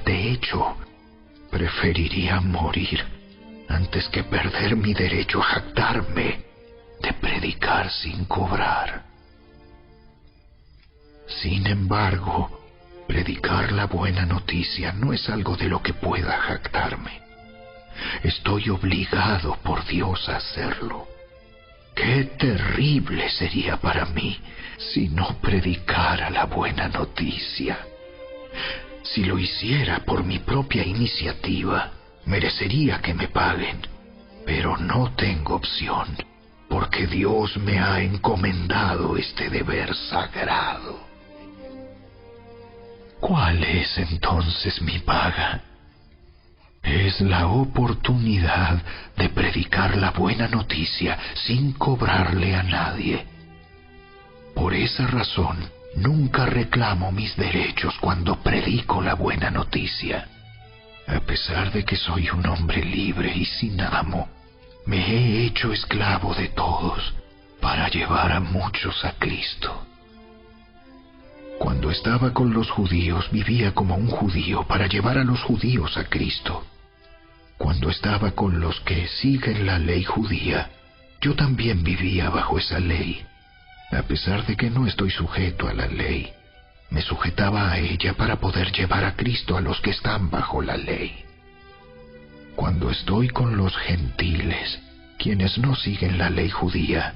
Speaker 3: De hecho, preferiría morir antes que perder mi derecho a jactarme de predicar sin cobrar. Sin embargo, predicar la buena noticia no es algo de lo que pueda jactarme. Estoy obligado por Dios a hacerlo. Qué terrible sería para mí si no predicara la buena noticia. Si lo hiciera por mi propia iniciativa, merecería que me paguen. Pero no tengo opción, porque Dios me ha encomendado este deber sagrado. ¿Cuál es entonces mi paga? Es la oportunidad de predicar la buena noticia sin cobrarle a nadie. Por esa razón, nunca reclamo mis derechos cuando predico la buena noticia. A pesar de que soy un hombre libre y sin amo, me he hecho esclavo de todos para llevar a muchos a Cristo. Cuando estaba con los judíos, vivía como un judío para llevar a los judíos a Cristo. Cuando estaba con los que siguen la ley judía, yo también vivía bajo esa ley. A pesar de que no estoy sujeto a la ley, me sujetaba a ella para poder llevar a Cristo a los que están bajo la ley. Cuando estoy con los gentiles, quienes no siguen la ley judía,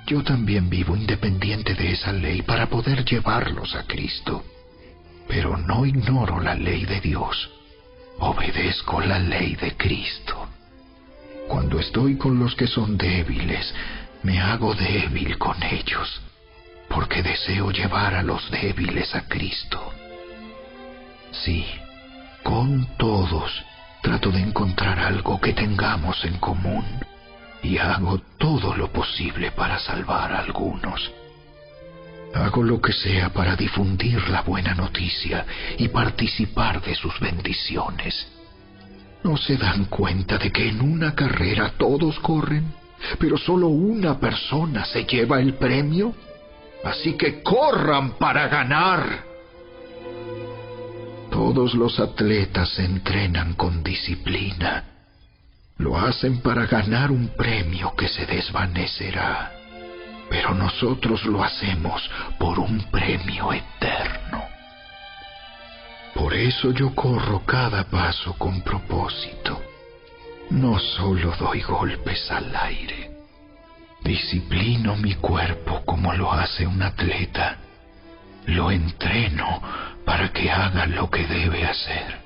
Speaker 3: yo también vivo independiente de esa ley para poder llevarlos a Cristo. Pero no ignoro la ley de Dios. Obedezco la ley de Cristo. Cuando estoy con los que son débiles, me hago débil con ellos, porque deseo llevar a los débiles a Cristo. Sí, con todos trato de encontrar algo que tengamos en común, y hago todo lo posible para salvar a algunos. Hago lo que sea para difundir la buena noticia y participar de sus bendiciones. ¿No se dan cuenta de que en una carrera todos corren, pero solo una persona se lleva el premio? Así que corran para ganar. Todos los atletas se entrenan con disciplina. Lo hacen para ganar un premio que se desvanecerá. Pero nosotros lo hacemos por un premio eterno. Por eso yo corro cada paso con propósito.
Speaker 2: No solo doy golpes al aire, disciplino mi cuerpo como lo hace un atleta. Lo entreno para que haga lo que debe hacer.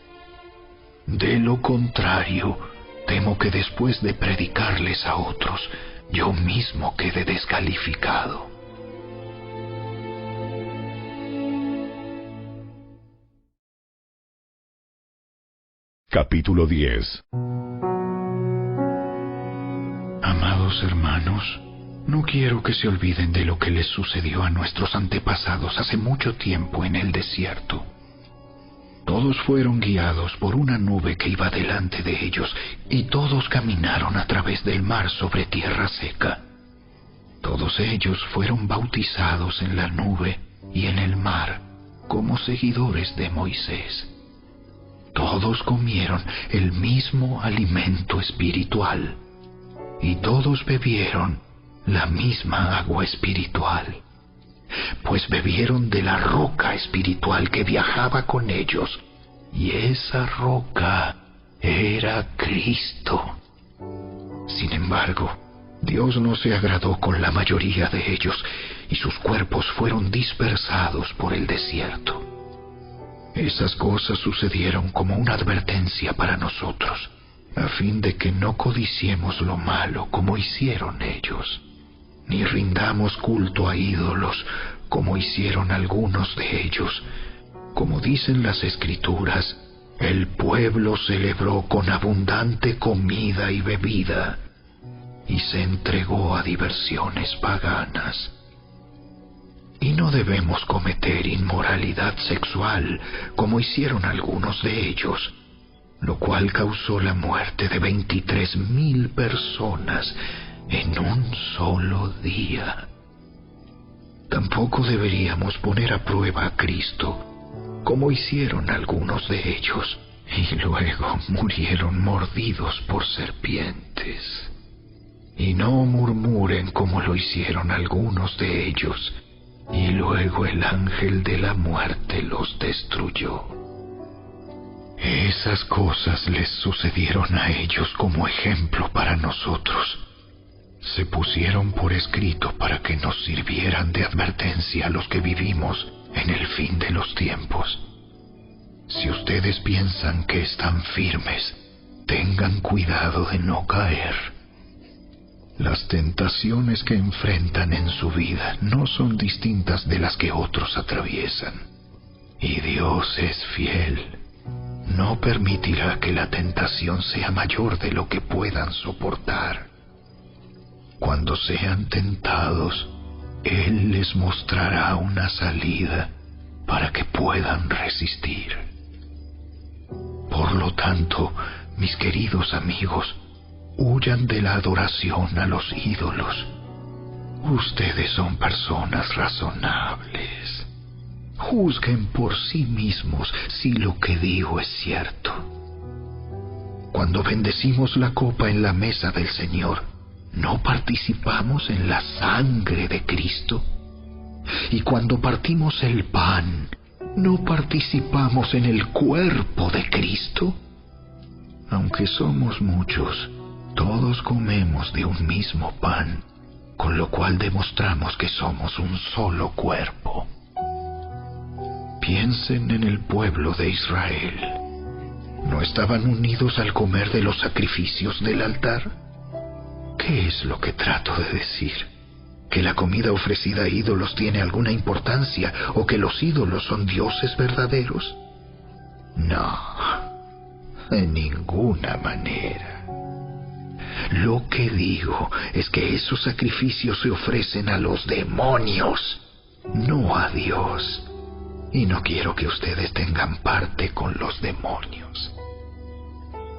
Speaker 2: De lo contrario, temo que después de predicarles a otros, yo mismo quede descalificado.
Speaker 1: Capítulo 10.
Speaker 2: Amados hermanos, no quiero que se olviden de lo que les sucedió a nuestros antepasados hace mucho tiempo en el desierto. Todos fueron guiados por una nube que iba delante de ellos, y todos caminaron a través del mar sobre tierra seca. Todos ellos fueron bautizados en la nube y en el mar como seguidores de Moisés. Todos comieron el mismo alimento espiritual, y todos bebieron la misma agua espiritual, pues bebieron de la roca espiritual que viajaba con ellos, y esa roca era Cristo. Sin embargo, Dios no se agradó con la mayoría de ellos, y sus cuerpos fueron dispersados por el desierto. Esas cosas sucedieron como una advertencia para nosotros, a fin de que no codiciemos lo malo como hicieron ellos, ni rindamos culto a ídolos como hicieron algunos de ellos. Como dicen las Escrituras, el pueblo celebró con abundante comida y bebida, y se entregó a diversiones paganas. Y no debemos cometer inmoralidad sexual, como hicieron algunos de ellos, lo cual causó la muerte de 23,000 personas en un solo día. Tampoco deberíamos poner a prueba a Cristo, como hicieron algunos de ellos, y luego murieron mordidos por serpientes. Y no murmuren como lo hicieron algunos de ellos, y luego el ángel de la muerte los destruyó. Esas cosas les sucedieron a ellos como ejemplo para nosotros. Se pusieron por escrito para que nos sirvieran de advertencia a los que vivimos en el fin de los tiempos. Si ustedes piensan que están firmes, tengan cuidado de no caer. Las tentaciones que enfrentan en su vida no son distintas de las que otros atraviesan. Y Dios es fiel. No permitirá que la tentación sea mayor de lo que puedan soportar. Cuando sean tentados, Él les mostrará una salida para que puedan resistir. Por lo tanto, mis queridos amigos, huyan de la adoración a los ídolos. Ustedes son personas razonables. Juzguen por sí mismos si lo que digo es cierto. Cuando bendecimos la copa en la mesa del Señor, ¿no participamos en la sangre de Cristo? Y cuando partimos el pan, ¿no participamos en el cuerpo de Cristo? Aunque somos muchos, todos comemos de un mismo pan, con lo cual demostramos que somos un solo cuerpo. Piensen en el pueblo de Israel. ¿No estaban unidos al comer de los sacrificios del altar? ¿Qué es lo que trato de decir? ¿Que la comida ofrecida a ídolos tiene alguna importancia o que los ídolos son dioses verdaderos? No, de ninguna manera. Lo que digo es que esos sacrificios se ofrecen a los demonios, no a Dios. Y no quiero que ustedes tengan parte con los demonios.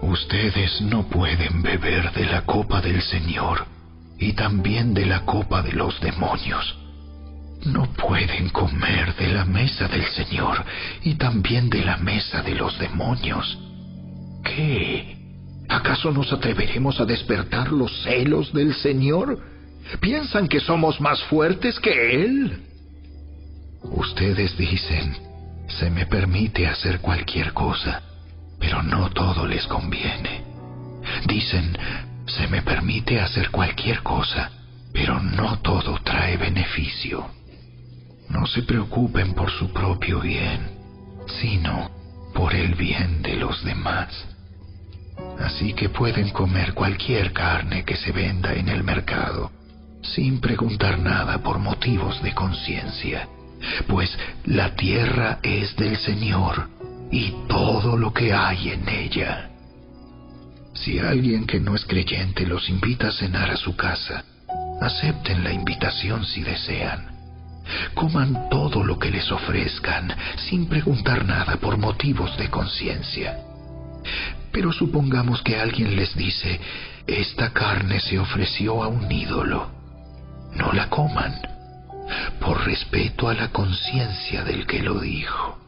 Speaker 2: Ustedes no pueden beber de la copa del Señor y también de la copa de los demonios. No pueden comer de la mesa del Señor y también de la mesa de los demonios. ¿Qué? ¿Acaso nos atreveremos a despertar los celos del Señor? ¿Piensan que somos más fuertes que Él? Ustedes dicen, se me permite hacer cualquier cosa, pero no todo les conviene. Dicen, se me permite hacer cualquier cosa, pero no todo trae beneficio. No se preocupen por su propio bien, sino por el bien de los demás. Así que pueden comer cualquier carne que se venda en el mercado, sin preguntar nada por motivos de conciencia, pues la tierra es del Señor y todo lo que hay en ella. Si alguien que no es creyente los invita a cenar a su casa, acepten la invitación si desean. Coman todo lo que les ofrezcan, sin preguntar nada por motivos de conciencia. Pero supongamos que alguien les dice, esta carne se ofreció a un ídolo. No la coman, por respeto a la conciencia del que lo dijo.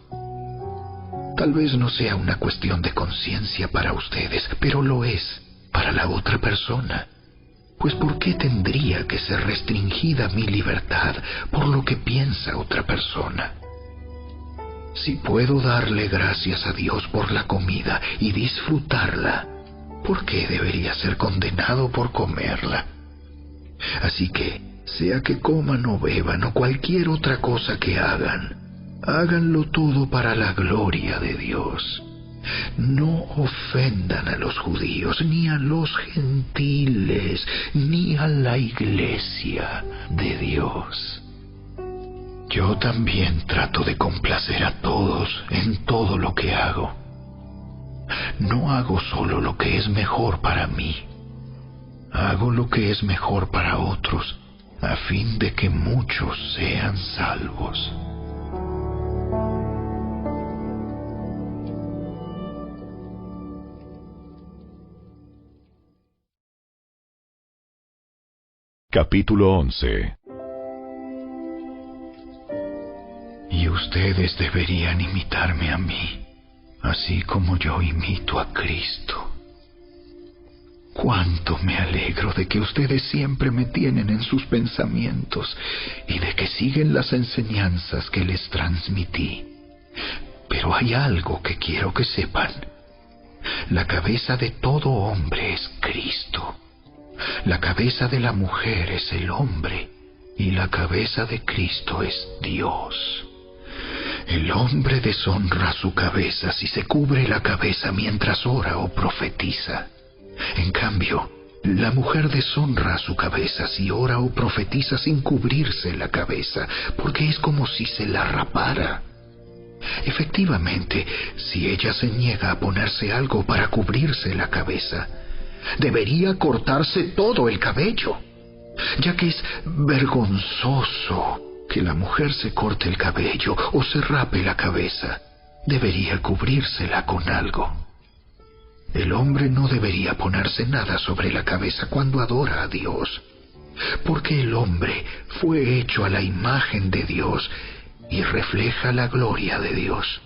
Speaker 2: Tal vez no sea una cuestión de conciencia para ustedes, pero lo es para la otra persona. Pues ¿por qué tendría que ser restringida mi libertad por lo que piensa otra persona? Si puedo darle gracias a Dios por la comida y disfrutarla, ¿por qué debería ser condenado por comerla? Así que, sea que coman o beban o cualquier otra cosa que hagan, háganlo todo para la gloria de Dios. No ofendan a los judíos, ni a los gentiles, ni a la iglesia de Dios. Yo también trato de complacer a todos en todo lo que hago. No hago solo lo que es mejor para mí. Hago lo que es mejor para otros, a fin de que muchos sean salvos.
Speaker 1: Capítulo 11.
Speaker 2: Y ustedes deberían imitarme a mí, así como yo imito a Cristo. Cuánto me alegro de que ustedes siempre me tienen en sus pensamientos y de que siguen las enseñanzas que les transmití. Pero hay algo que quiero que sepan. La cabeza de todo hombre es Cristo. La cabeza de la mujer es el hombre y la cabeza de Cristo es Dios. El hombre deshonra su cabeza si se cubre la cabeza mientras ora o profetiza. En cambio, la mujer deshonra su cabeza si ora o profetiza sin cubrirse la cabeza, porque es como si se la rapara. Efectivamente, si ella se niega a ponerse algo para cubrirse la cabeza, debería cortarse todo el cabello, ya que es vergonzoso que la mujer se corte el cabello o se rape la cabeza. Debería cubrírsela con algo. El hombre no debería ponerse nada sobre la cabeza cuando adora a Dios, porque el hombre fue hecho a la imagen de Dios y refleja la gloria de Dios,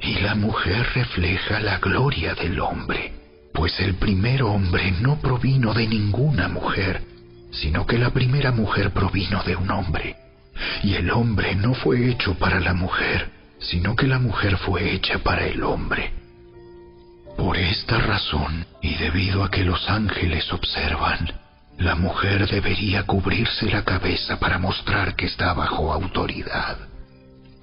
Speaker 2: y la mujer refleja la gloria del hombre, pues el primer hombre no provino de ninguna mujer, sino que la primera mujer provino de un hombre, y el hombre no fue hecho para la mujer, sino que la mujer fue hecha para el hombre. Por esta razón, y debido a que los ángeles observan, la mujer debería cubrirse la cabeza para mostrar que está bajo autoridad.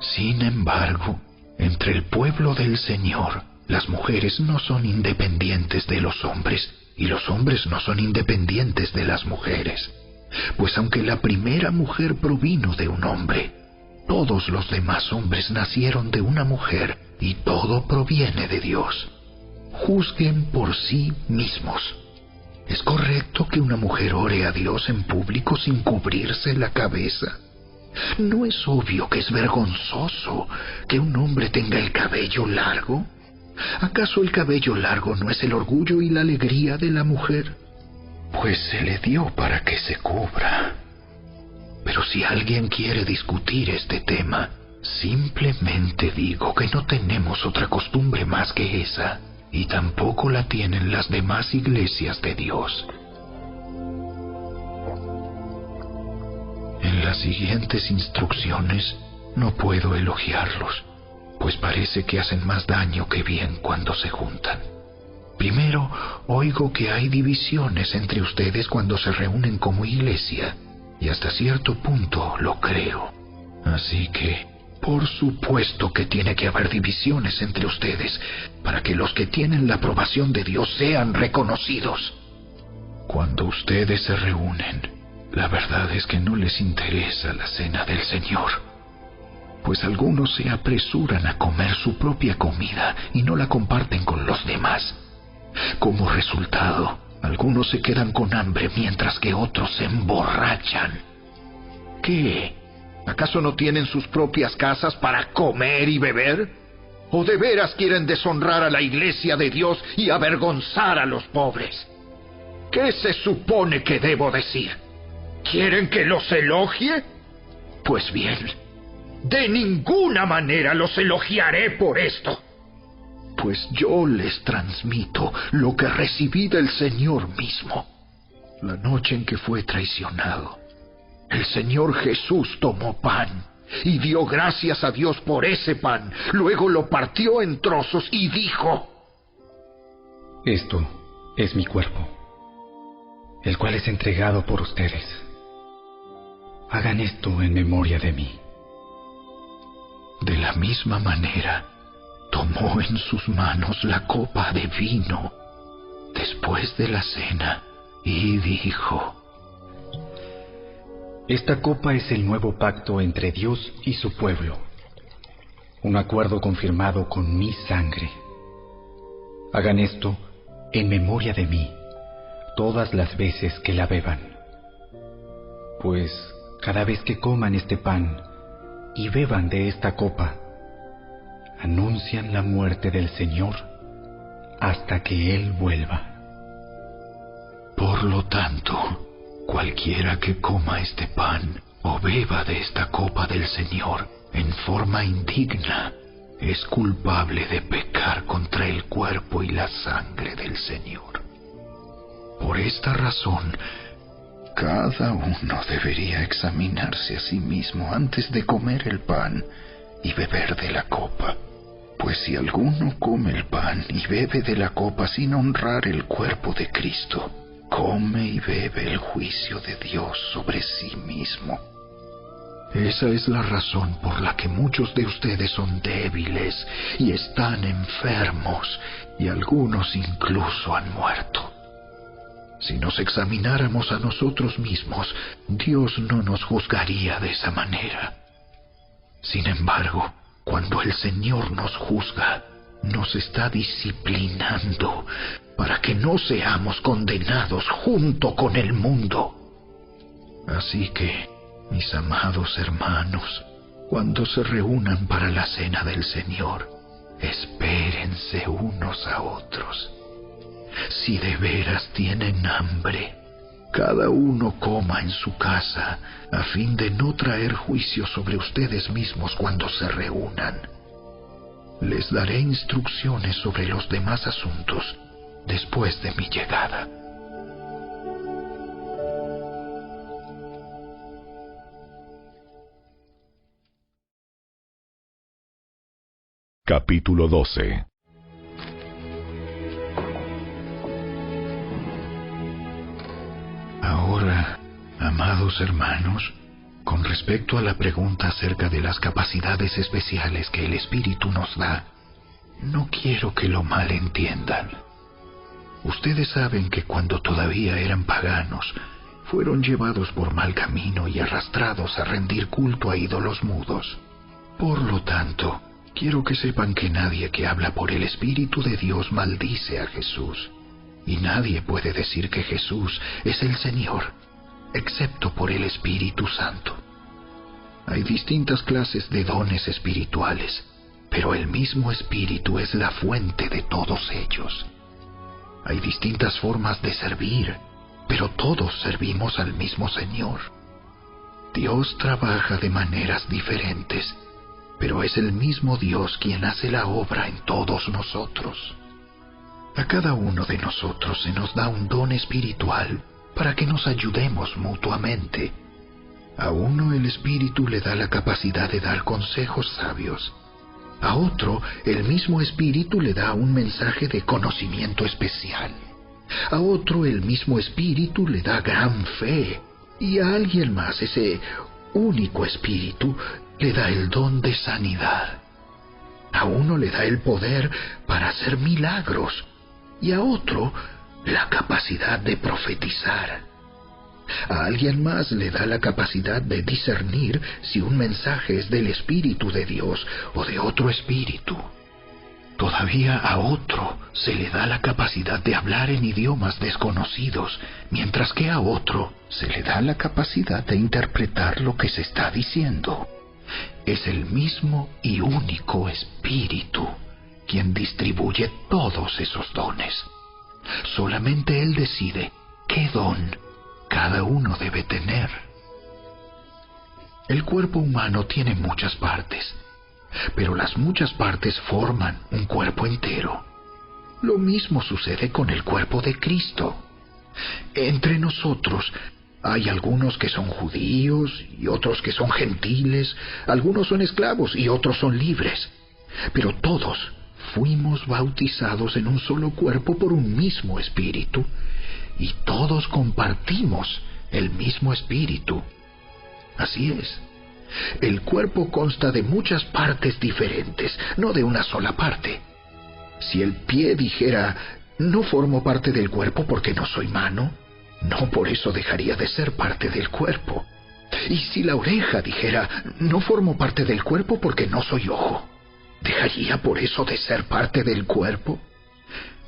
Speaker 2: Sin embargo, entre el pueblo del Señor, las mujeres no son independientes de los hombres, y los hombres no son independientes de las mujeres. Pues aunque la primera mujer provino de un hombre, todos los demás hombres nacieron de una mujer, y todo proviene de Dios. Juzguen por sí mismos. ¿Es correcto que una mujer ore a Dios en público sin cubrirse la cabeza? ¿No es obvio que es vergonzoso que un hombre tenga el cabello largo? ¿Acaso el cabello largo no es el orgullo y la alegría de la mujer? Pues se le dio para que se cubra. Pero si alguien quiere discutir este tema, simplemente digo que no tenemos otra costumbre más que esa, y tampoco la tienen las demás iglesias de Dios. En las siguientes instrucciones no puedo elogiarlos, pues parece que hacen más daño que bien cuando se juntan. Primero, oigo que hay divisiones entre ustedes cuando se reúnen como iglesia, y hasta cierto punto lo creo. Así que, por supuesto que tiene que haber divisiones entre ustedes, para que los que tienen la aprobación de Dios sean reconocidos. Cuando ustedes se reúnen, la verdad es que no les interesa la cena del Señor, pues algunos se apresuran a comer su propia comida y no la comparten con los demás. Como resultado, algunos se quedan con hambre mientras que otros se emborrachan. ¿Qué? ¿Acaso no tienen sus propias casas para comer y beber? ¿O de veras quieren deshonrar a la iglesia de Dios y avergonzar a los pobres? ¿Qué se supone que debo decir? ¿Quieren que los elogie? Pues bien, de ninguna manera los elogiaré por esto. Pues yo les transmito lo que recibí del Señor mismo. La noche en que fue traicionado, el Señor Jesús tomó pan y dio gracias a Dios por ese pan. Luego lo partió en trozos y dijo:
Speaker 4: Esto es mi cuerpo, el cual es entregado por ustedes. Hagan esto en memoria de mí.
Speaker 2: De la misma manera, tomó en sus manos la copa de vino después de la cena y dijo:
Speaker 4: Esta copa es el nuevo pacto entre Dios y su pueblo, un acuerdo confirmado con mi sangre. Hagan esto en memoria de mí todas las veces que la beban. Pues cada vez que coman este pan y beban de esta copa, anuncian la muerte del Señor hasta que Él vuelva.
Speaker 2: Por lo tanto, cualquiera que coma este pan o beba de esta copa del Señor en forma indigna es culpable de pecar contra el cuerpo y la sangre del Señor. Por esta razón, cada uno debería examinarse a sí mismo antes de comer el pan y beber de la copa. Pues si alguno come el pan y bebe de la copa sin honrar el cuerpo de Cristo, come y bebe el juicio de Dios sobre sí mismo. Esa es la razón por la que muchos de ustedes son débiles y están enfermos, y algunos incluso han muerto. Si nos examináramos a nosotros mismos, Dios no nos juzgaría de esa manera. Sin embargo, cuando el Señor nos juzga, nos está disciplinando para que no seamos condenados junto con el mundo. Así que, mis amados hermanos, cuando se reúnan para la cena del Señor, espérense unos a otros. Si de veras tienen hambre, cada uno coma en su casa, a fin de no traer juicio sobre ustedes mismos cuando se reúnan. Les daré instrucciones sobre los demás asuntos después de mi llegada.
Speaker 1: Capítulo 12.
Speaker 2: Ahora, amados hermanos, con respecto a la pregunta acerca de las capacidades especiales que el Espíritu nos da, no quiero que lo malentiendan. Ustedes saben que cuando todavía eran paganos, fueron llevados por mal camino y arrastrados a rendir culto a ídolos mudos. Por lo tanto, quiero que sepan que nadie que habla por el Espíritu de Dios maldice a Jesús. Y nadie puede decir que Jesús es el Señor, excepto por el Espíritu Santo. Hay distintas clases de dones espirituales, pero el mismo Espíritu es la fuente de todos ellos. Hay distintas formas de servir, pero todos servimos al mismo Señor. Dios trabaja de maneras diferentes, pero es el mismo Dios quien hace la obra en todos nosotros. A cada uno de nosotros se nos da un don espiritual para que nos ayudemos mutuamente. A uno el Espíritu le da la capacidad de dar consejos sabios,
Speaker 3: A otro, el mismo Espíritu le da un mensaje de conocimiento especial. A otro, el mismo Espíritu le da gran fe. Y a alguien más, ese único Espíritu, le da el don de sanidad. A uno le da el poder para hacer milagros. Y a otro, la capacidad de profetizar. A alguien más le da la capacidad de discernir si un mensaje es del Espíritu de Dios o de otro espíritu. Todavía a otro se le da la capacidad de hablar en idiomas desconocidos, mientras que a otro se le da la capacidad de interpretar lo que se está diciendo. Es el mismo y único Espíritu quien distribuye todos esos dones. Solamente Él decide qué don cada uno debe tener. El cuerpo humano tiene muchas partes, pero las muchas partes forman un cuerpo entero. Lo mismo sucede con el cuerpo de Cristo. Entre nosotros hay algunos que son judíos y otros que son gentiles, algunos son esclavos y otros son libres, pero todos fuimos bautizados en un solo cuerpo por un mismo Espíritu, y todos compartimos el mismo Espíritu. Así es. El cuerpo consta de muchas partes diferentes, no de una sola parte. Si el pie dijera, no formo parte del cuerpo porque no soy mano, no por eso dejaría de ser parte del cuerpo. Y si la oreja dijera, no formo parte del cuerpo porque no soy ojo, ¿dejaría por eso de ser parte del cuerpo?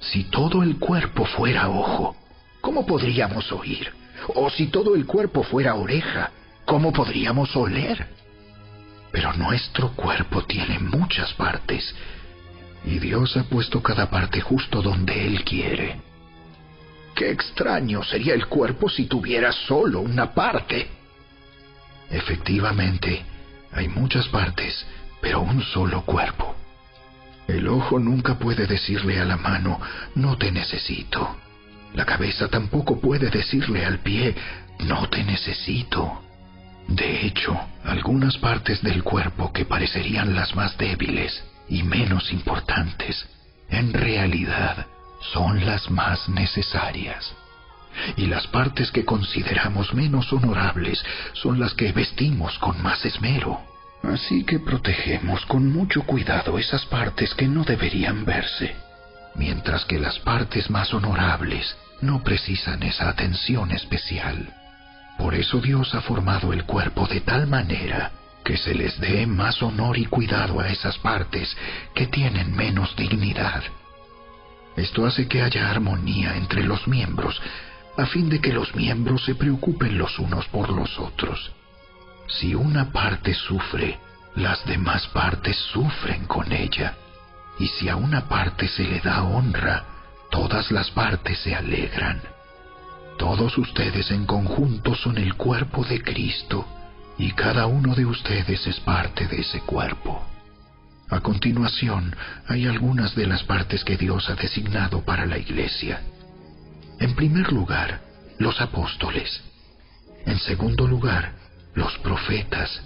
Speaker 3: Si todo el cuerpo fuera ojo, ¿cómo podríamos oír? O si todo el cuerpo fuera oreja, ¿cómo podríamos oler? Pero nuestro cuerpo tiene muchas partes, y Dios ha puesto cada parte justo donde Él quiere. Qué extraño sería el cuerpo si tuviera solo una parte. Efectivamente, hay muchas partes, pero un solo cuerpo. El ojo nunca puede decirle a la mano, no te necesito. La cabeza tampoco puede decirle al pie, no te necesito. De hecho, algunas partes del cuerpo que parecerían las más débiles y menos importantes, en realidad son las más necesarias. Y las partes que consideramos menos honorables son las que vestimos con más esmero. Así que protegemos con mucho cuidado esas partes que no deberían verse, mientras que las partes más honorables no precisan esa atención especial. Por eso Dios ha formado el cuerpo de tal manera que se les dé más honor y cuidado a esas partes que tienen menos dignidad. Esto hace que haya armonía entre los miembros, a fin de que los miembros se preocupen los unos por los otros. Si una parte sufre, las demás partes sufren con ella. Y si a una parte se le da honra, todas las partes se alegran. Todos ustedes en conjunto son el cuerpo de Cristo, y cada uno de ustedes es parte de ese cuerpo. A continuación, hay algunas de las partes que Dios ha designado para la Iglesia. En primer lugar, los apóstoles. En segundo lugar, los profetas.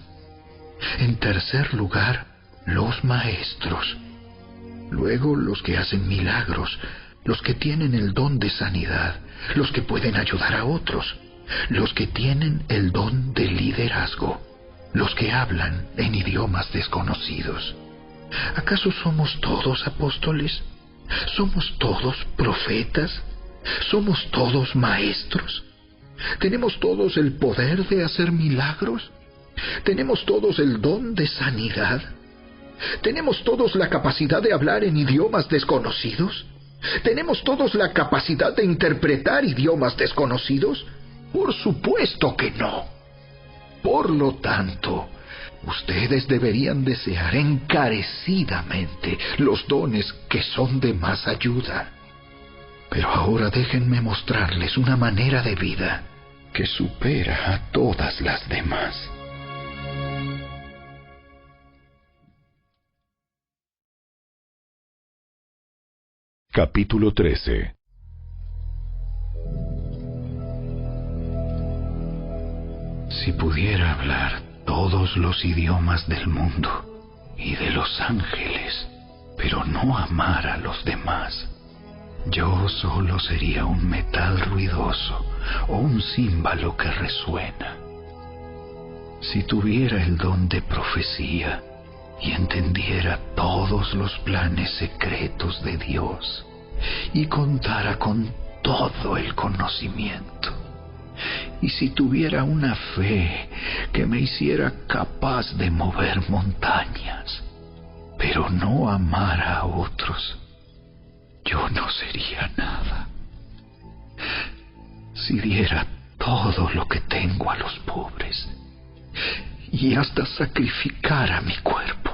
Speaker 3: En tercer lugar, los maestros. Luego, los que hacen milagros, los que tienen el don de sanidad, los que pueden ayudar a otros, los que tienen el don de liderazgo, los que hablan en idiomas desconocidos. ¿Acaso somos todos apóstoles? ¿Somos todos profetas? ¿Somos todos maestros? ¿Tenemos todos el poder de hacer milagros? ¿Tenemos todos el don de sanidad? ¿Tenemos todos la capacidad de hablar en idiomas desconocidos? ¿Tenemos todos la capacidad de interpretar idiomas desconocidos? Por supuesto que no. Por lo tanto, ustedes deberían desear encarecidamente los dones que son de más ayuda. Pero ahora déjenme mostrarles una manera de vida que supera a todas las demás.
Speaker 1: Capítulo 13.
Speaker 2: Si pudiera hablar todos los idiomas del mundo y de los ángeles, pero no amar a los demás, yo solo sería un metal ruidoso o un címbalo que resuena. Si tuviera el don de profecía y entendiera todos los planes secretos de Dios y contara con todo el conocimiento, y si tuviera una fe que me hiciera capaz de mover montañas, pero no amara a otros, yo no sería nada. Si diera todo lo que tengo a los pobres y hasta sacrificara mi cuerpo,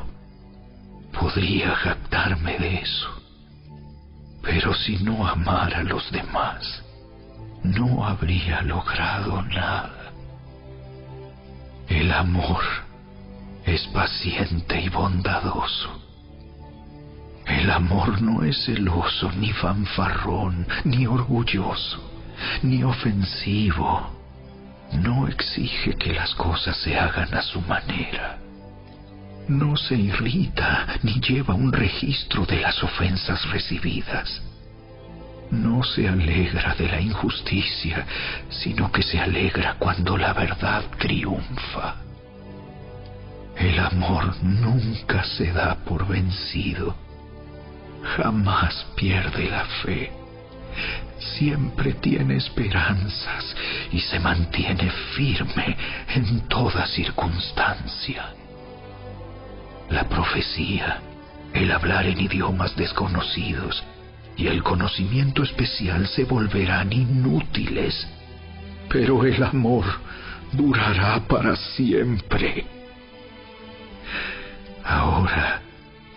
Speaker 2: podría jactarme de eso. Pero si no amara a los demás, no habría logrado nada. El amor es paciente y bondadoso. El amor no es celoso, ni fanfarrón, ni orgulloso, ni ofensivo. No exige que las cosas se hagan a su manera. No se irrita ni lleva un registro de las ofensas recibidas. No se alegra de la injusticia, sino que se alegra cuando la verdad triunfa. El amor nunca se da por vencido. Jamás pierde la fe. Siempre tiene esperanzas y se mantiene firme en toda circunstancia. La profecía, el hablar en idiomas desconocidos y el conocimiento especial se volverán inútiles, pero el amor durará para siempre. Ahora,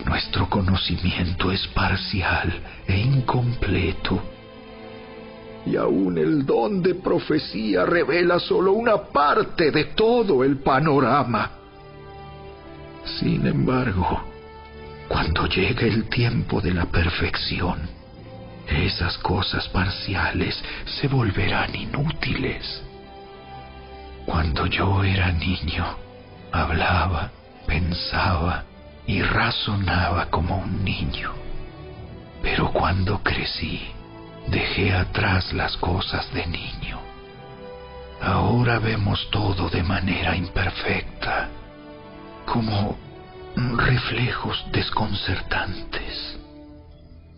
Speaker 2: nuestro conocimiento es parcial e incompleto, y aún el don de profecía revela solo una parte de todo el panorama. Sin embargo, cuando llegue el tiempo de la perfección, esas cosas parciales se volverán inútiles. Cuando yo era niño, hablaba, pensaba y razonaba como un niño. Pero cuando crecí, dejé atrás las cosas de niño. Ahora vemos todo de manera imperfecta, como reflejos desconcertantes.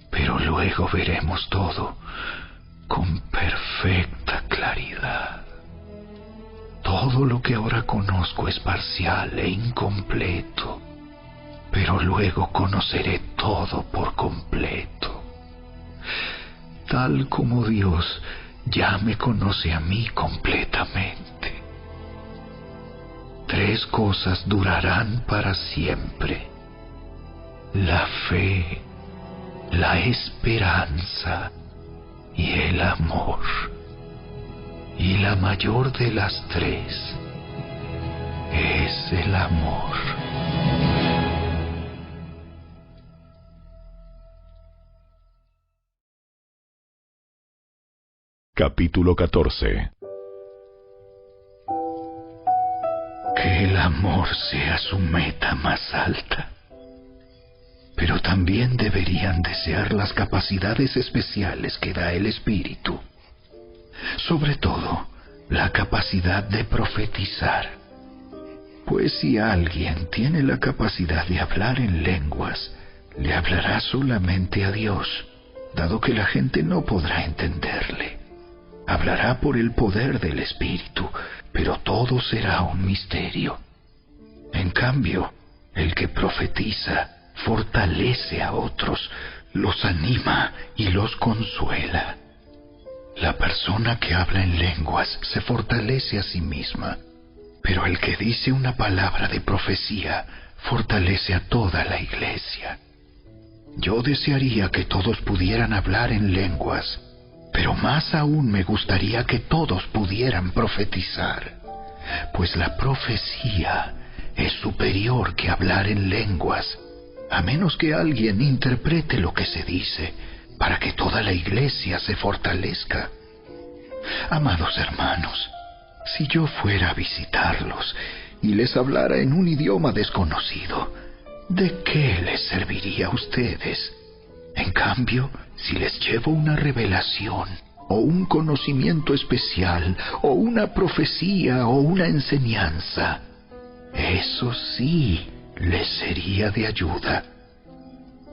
Speaker 2: Pero luego veremos todo con perfecta claridad. Todo lo que ahora conozco es parcial e incompleto, pero luego conoceré todo por completo. Tal como Dios ya me conoce a mí completamente. 3 cosas durarán para siempre: la fe, la esperanza y el amor. Y la mayor de las 3 es el amor.
Speaker 1: Capítulo 14.
Speaker 2: Que el amor sea su meta más alta. Pero también deberían desear las capacidades especiales que da el Espíritu. Sobre todo, la capacidad de profetizar. Pues si alguien tiene la capacidad de hablar en lenguas, le hablará solamente a Dios, dado que la gente no podrá entenderle. Hablará por el poder del Espíritu, pero todo será un misterio. En cambio, el que profetiza fortalece a otros, los anima y los consuela. La persona que habla en lenguas se fortalece a sí misma, pero el que dice una palabra de profecía fortalece a toda la iglesia. Yo desearía que todos pudieran hablar en lenguas, pero más aún me gustaría que todos pudieran profetizar, pues la profecía es superior que hablar en lenguas, a menos que alguien interprete lo que se dice, para que toda la iglesia se fortalezca. Amados hermanos, si yo fuera a visitarlos y les hablara en un idioma desconocido, ¿de qué les serviría a ustedes? En cambio, si les llevo una revelación, o un conocimiento especial, o una profecía, o una enseñanza, eso sí les sería de ayuda.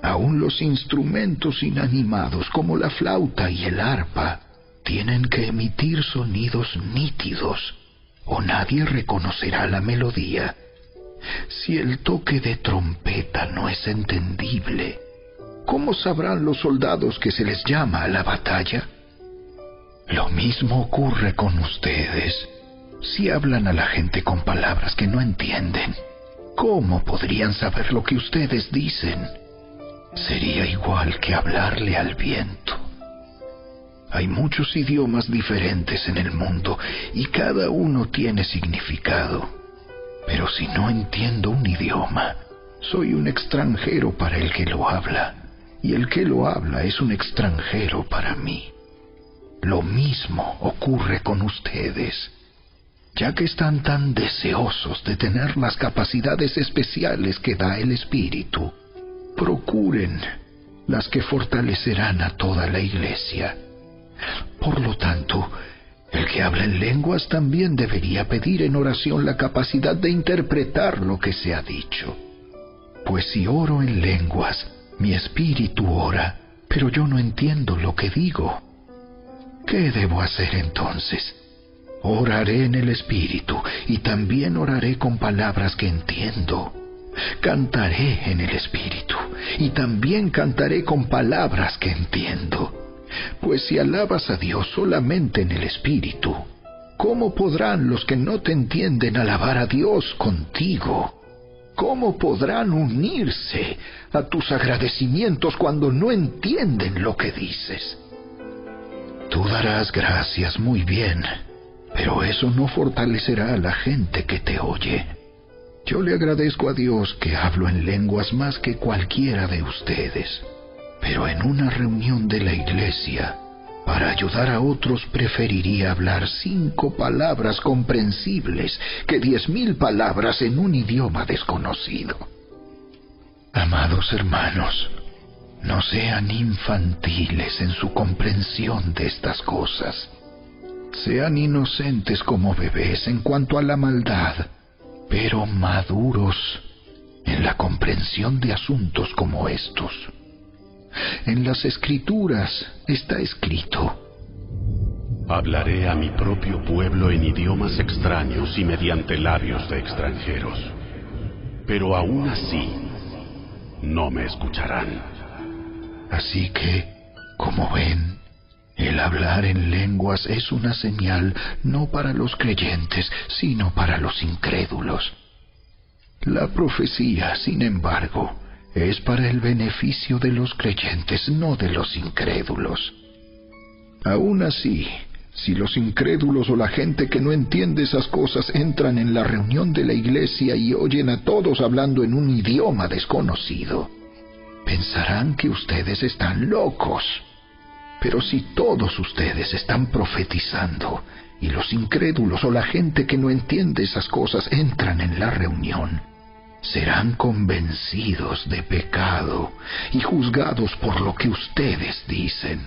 Speaker 2: Aún los instrumentos inanimados como la flauta y el arpa tienen que emitir sonidos nítidos, o nadie reconocerá la melodía. Si el toque de trompeta no es entendible, ¿cómo sabrán los soldados que se les llama a la batalla? Lo mismo ocurre con ustedes. Si hablan a la gente con palabras que no entienden, ¿cómo podrían saber lo que ustedes dicen? Sería igual que hablarle al viento. Hay muchos idiomas diferentes en el mundo y cada uno tiene significado. Pero si no entiendo un idioma, soy un extranjero para el que lo habla, y el que lo habla es un extranjero para mí. Lo mismo ocurre con ustedes. Ya que están tan deseosos de tener las capacidades especiales que da el Espíritu, procuren las que fortalecerán a toda la Iglesia. Por lo tanto, el que habla en lenguas también debería pedir en oración la capacidad de interpretar lo que se ha dicho. Pues si oro en lenguas, mi espíritu ora, pero yo no entiendo lo que digo. ¿Qué debo hacer entonces? Oraré en el espíritu y también oraré con palabras que entiendo. Cantaré en el espíritu y también cantaré con palabras que entiendo. Pues si alabas a Dios solamente en el espíritu, ¿cómo podrán los que no te entienden alabar a Dios contigo? ¿Cómo podrán unirse a tus agradecimientos cuando no entienden lo que dices? Tú darás gracias muy bien, pero eso no fortalecerá a la gente que te oye. Yo le agradezco a Dios que hablo en lenguas más que cualquiera de ustedes, pero en una reunión de la iglesia, para ayudar a otros preferiría hablar 5 palabras comprensibles que 10,000 palabras en un idioma desconocido. Amados hermanos, no sean infantiles en su comprensión de estas cosas. Sean inocentes como bebés en cuanto a la maldad, pero maduros en la comprensión de asuntos como estos. En las Escrituras está escrito:
Speaker 5: hablaré a mi propio pueblo en idiomas extraños y mediante labios de extranjeros, pero aún así no me escucharán.
Speaker 2: Así que, como ven, el hablar en lenguas es una señal no para los creyentes, sino para los incrédulos. La profecía, sin embargo, es para el beneficio de los creyentes, no de los incrédulos. Aún así, si los incrédulos o la gente que no entiende esas cosas entran en la reunión de la iglesia y oyen a todos hablando en un idioma desconocido, pensarán que ustedes están locos. Pero si todos ustedes están profetizando y los incrédulos o la gente que no entiende esas cosas entran en la reunión, serán convencidos de pecado y juzgados por lo que ustedes dicen.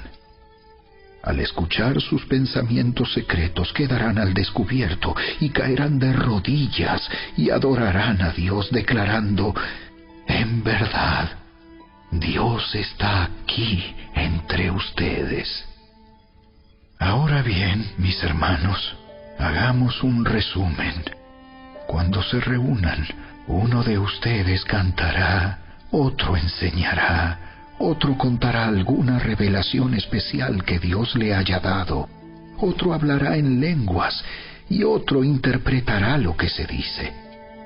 Speaker 2: Al escuchar sus pensamientos secretos quedarán al descubierto y caerán de rodillas y adorarán a Dios declarando: en verdad, Dios está aquí entre ustedes. Ahora bien, mis hermanos, hagamos un resumen. Cuando se reúnan, uno de ustedes cantará, otro enseñará, otro contará alguna revelación especial que Dios le haya dado, otro hablará en lenguas y otro interpretará lo que se dice.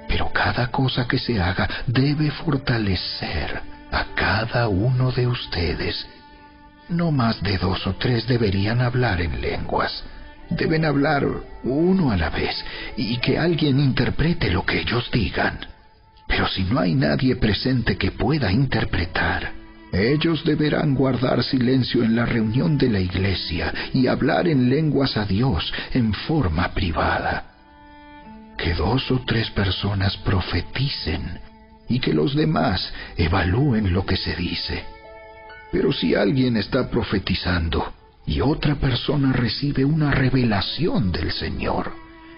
Speaker 2: Pero cada cosa que se haga debe fortalecer a cada uno de ustedes. No más de 2 o 3 deberían hablar en lenguas. Deben hablar uno a la vez y que alguien interprete lo que ellos digan. Pero si no hay nadie presente que pueda interpretar, ellos deberán guardar silencio en la reunión de la iglesia y hablar en lenguas a Dios en forma privada. Que 2 o 3 personas profeticen
Speaker 3: y que los demás evalúen lo que se dice. Pero si alguien está profetizando y otra persona recibe una revelación del Señor,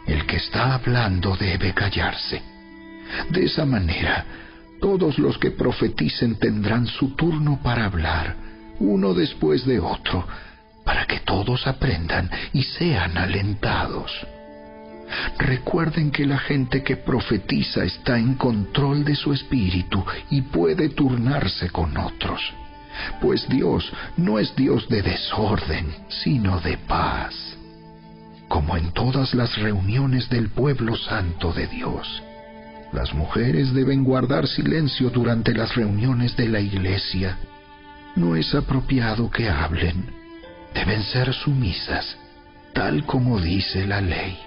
Speaker 3: el que está hablando debe callarse. De esa manera, todos los que profeticen tendrán su turno para hablar, uno después de otro, para que todos aprendan y sean alentados. Recuerden que la gente que profetiza está en control de su espíritu y puede turnarse con otros, pues Dios no es Dios de desorden, sino de paz. Como en todas las reuniones del pueblo santo de Dios, las mujeres deben guardar silencio durante las reuniones de la iglesia. No es apropiado que hablen. Deben ser sumisas, tal como dice la ley.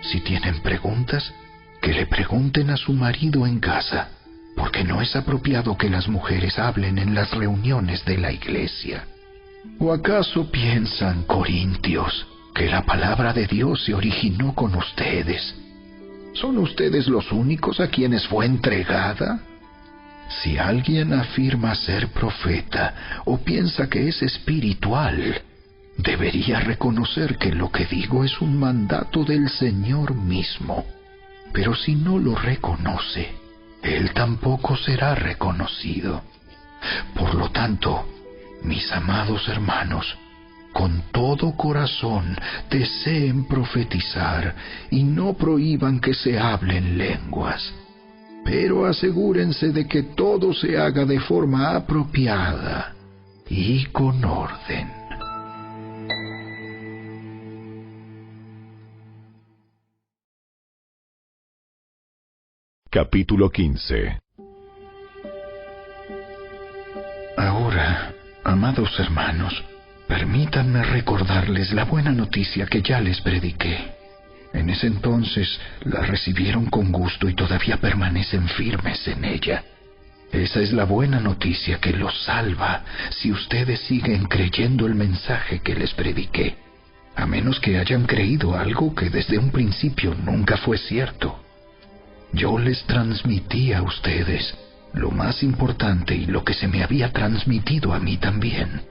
Speaker 3: Si tienen preguntas, que le pregunten a su marido en casa, porque no es apropiado que las mujeres hablen en las reuniones de la iglesia. ¿O acaso piensan, corintios, que la palabra de Dios se originó con ustedes? ¿Son ustedes los únicos a quienes fue entregada? Si alguien afirma ser profeta o piensa que es espiritual, debería reconocer que lo que digo es un mandato del Señor mismo. Pero si no lo reconoce, Él tampoco será reconocido. Por lo tanto, mis amados hermanos, con todo corazón deseen profetizar y no prohíban que se hablen lenguas. Pero asegúrense de que todo se haga de forma apropiada y con orden.
Speaker 1: Capítulo 15.
Speaker 3: Ahora, amados hermanos, permítanme recordarles la buena noticia que ya les prediqué. En ese entonces la recibieron con gusto y todavía permanecen firmes en ella. Esa es la buena noticia que los salva si ustedes siguen creyendo el mensaje que les prediqué, a menos que hayan creído algo que desde un principio nunca fue cierto. Yo les transmití a ustedes lo más importante y lo que se me había transmitido a mí también.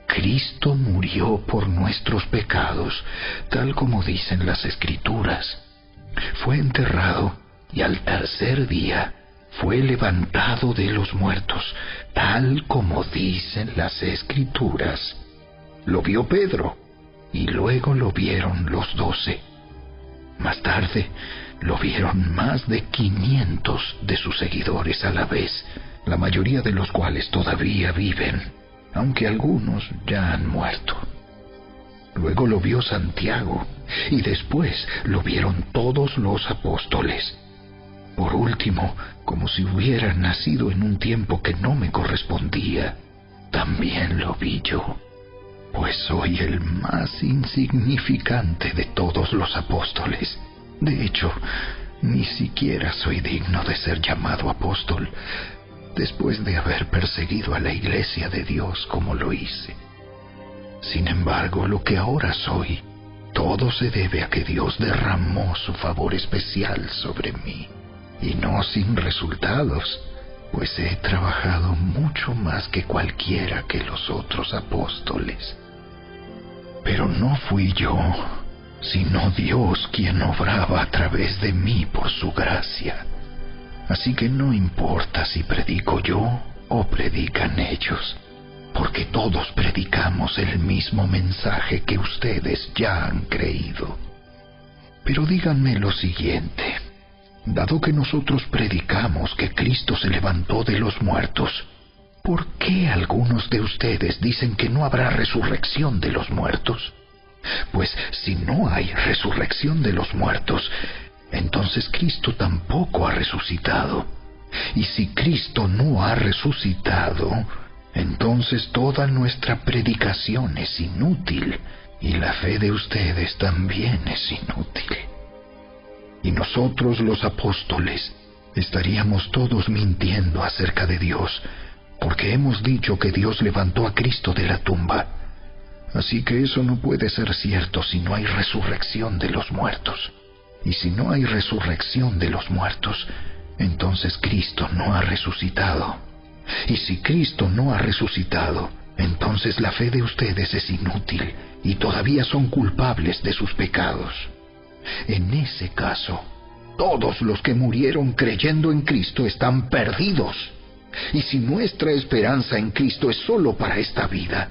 Speaker 3: Cristo murió por nuestros pecados, tal como dicen las Escrituras. Fue enterrado y al tercer día fue levantado de los muertos, tal como dicen las Escrituras. Lo vio Pedro y luego lo vieron los 12. Más tarde lo vieron más de 500 de sus seguidores a la vez, la mayoría de los cuales todavía viven, aunque algunos ya han muerto. Luego lo vio Santiago, y después lo vieron todos los apóstoles. Por último, como si hubiera nacido en un tiempo que no me correspondía, también lo vi yo, pues soy el más insignificante de todos los apóstoles. De hecho, ni siquiera soy digno de ser llamado apóstol, después de haber perseguido a la iglesia de Dios como lo hice. Sin embargo, lo que ahora soy, todo se debe a que Dios derramó su favor especial sobre mí, y no sin resultados, pues he trabajado mucho más que cualquiera que los otros apóstoles. Pero no fui yo, sino Dios quien obraba a través de mí por su gracia. Así que no importa si predico yo o predican ellos, porque todos predicamos el mismo mensaje que ustedes ya han creído. Pero díganme lo siguiente: dado que nosotros predicamos que Cristo se levantó de los muertos, ¿por qué algunos de ustedes dicen que no habrá resurrección de los muertos? Pues si no hay resurrección de los muertos, entonces Cristo tampoco ha resucitado. Y si Cristo no ha resucitado, entonces toda nuestra predicación es inútil, y la fe de ustedes también es inútil. Y nosotros los apóstoles estaríamos todos mintiendo acerca de Dios, porque hemos dicho que Dios levantó a Cristo de la tumba. Así que eso no puede ser cierto si no hay resurrección de los muertos. Y si no hay resurrección de los muertos,
Speaker 2: entonces Cristo no ha resucitado. Y si Cristo no ha resucitado, entonces la fe de ustedes es inútil y todavía son culpables de sus pecados. En ese caso, todos los que murieron creyendo en Cristo están perdidos. Y si nuestra esperanza en Cristo es solo para esta vida,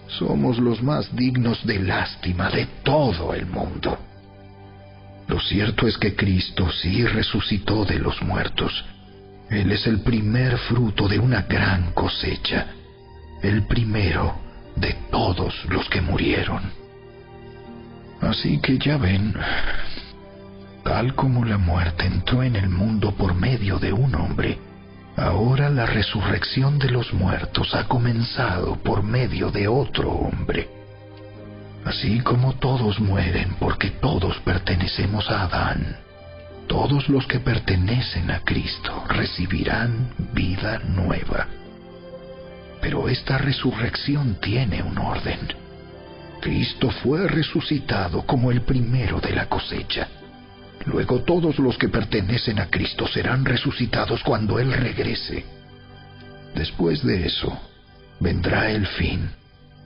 Speaker 2: somos los más dignos de lástima de todo el mundo. Lo cierto es que Cristo sí resucitó de los muertos. Él es el primer fruto de una gran cosecha, el primero de todos los que murieron. Así que ya ven, tal como la muerte entró en el mundo por medio de un hombre, ahora la resurrección de los muertos ha comenzado por medio de otro hombre. Así como todos mueren porque todos pertenecemos a Adán, todos los que pertenecen a Cristo recibirán vida nueva. Pero esta resurrección tiene un orden. Cristo fue resucitado como el primero de la cosecha. Luego todos los que pertenecen a Cristo serán resucitados cuando Él regrese. Después de eso, vendrá el fin,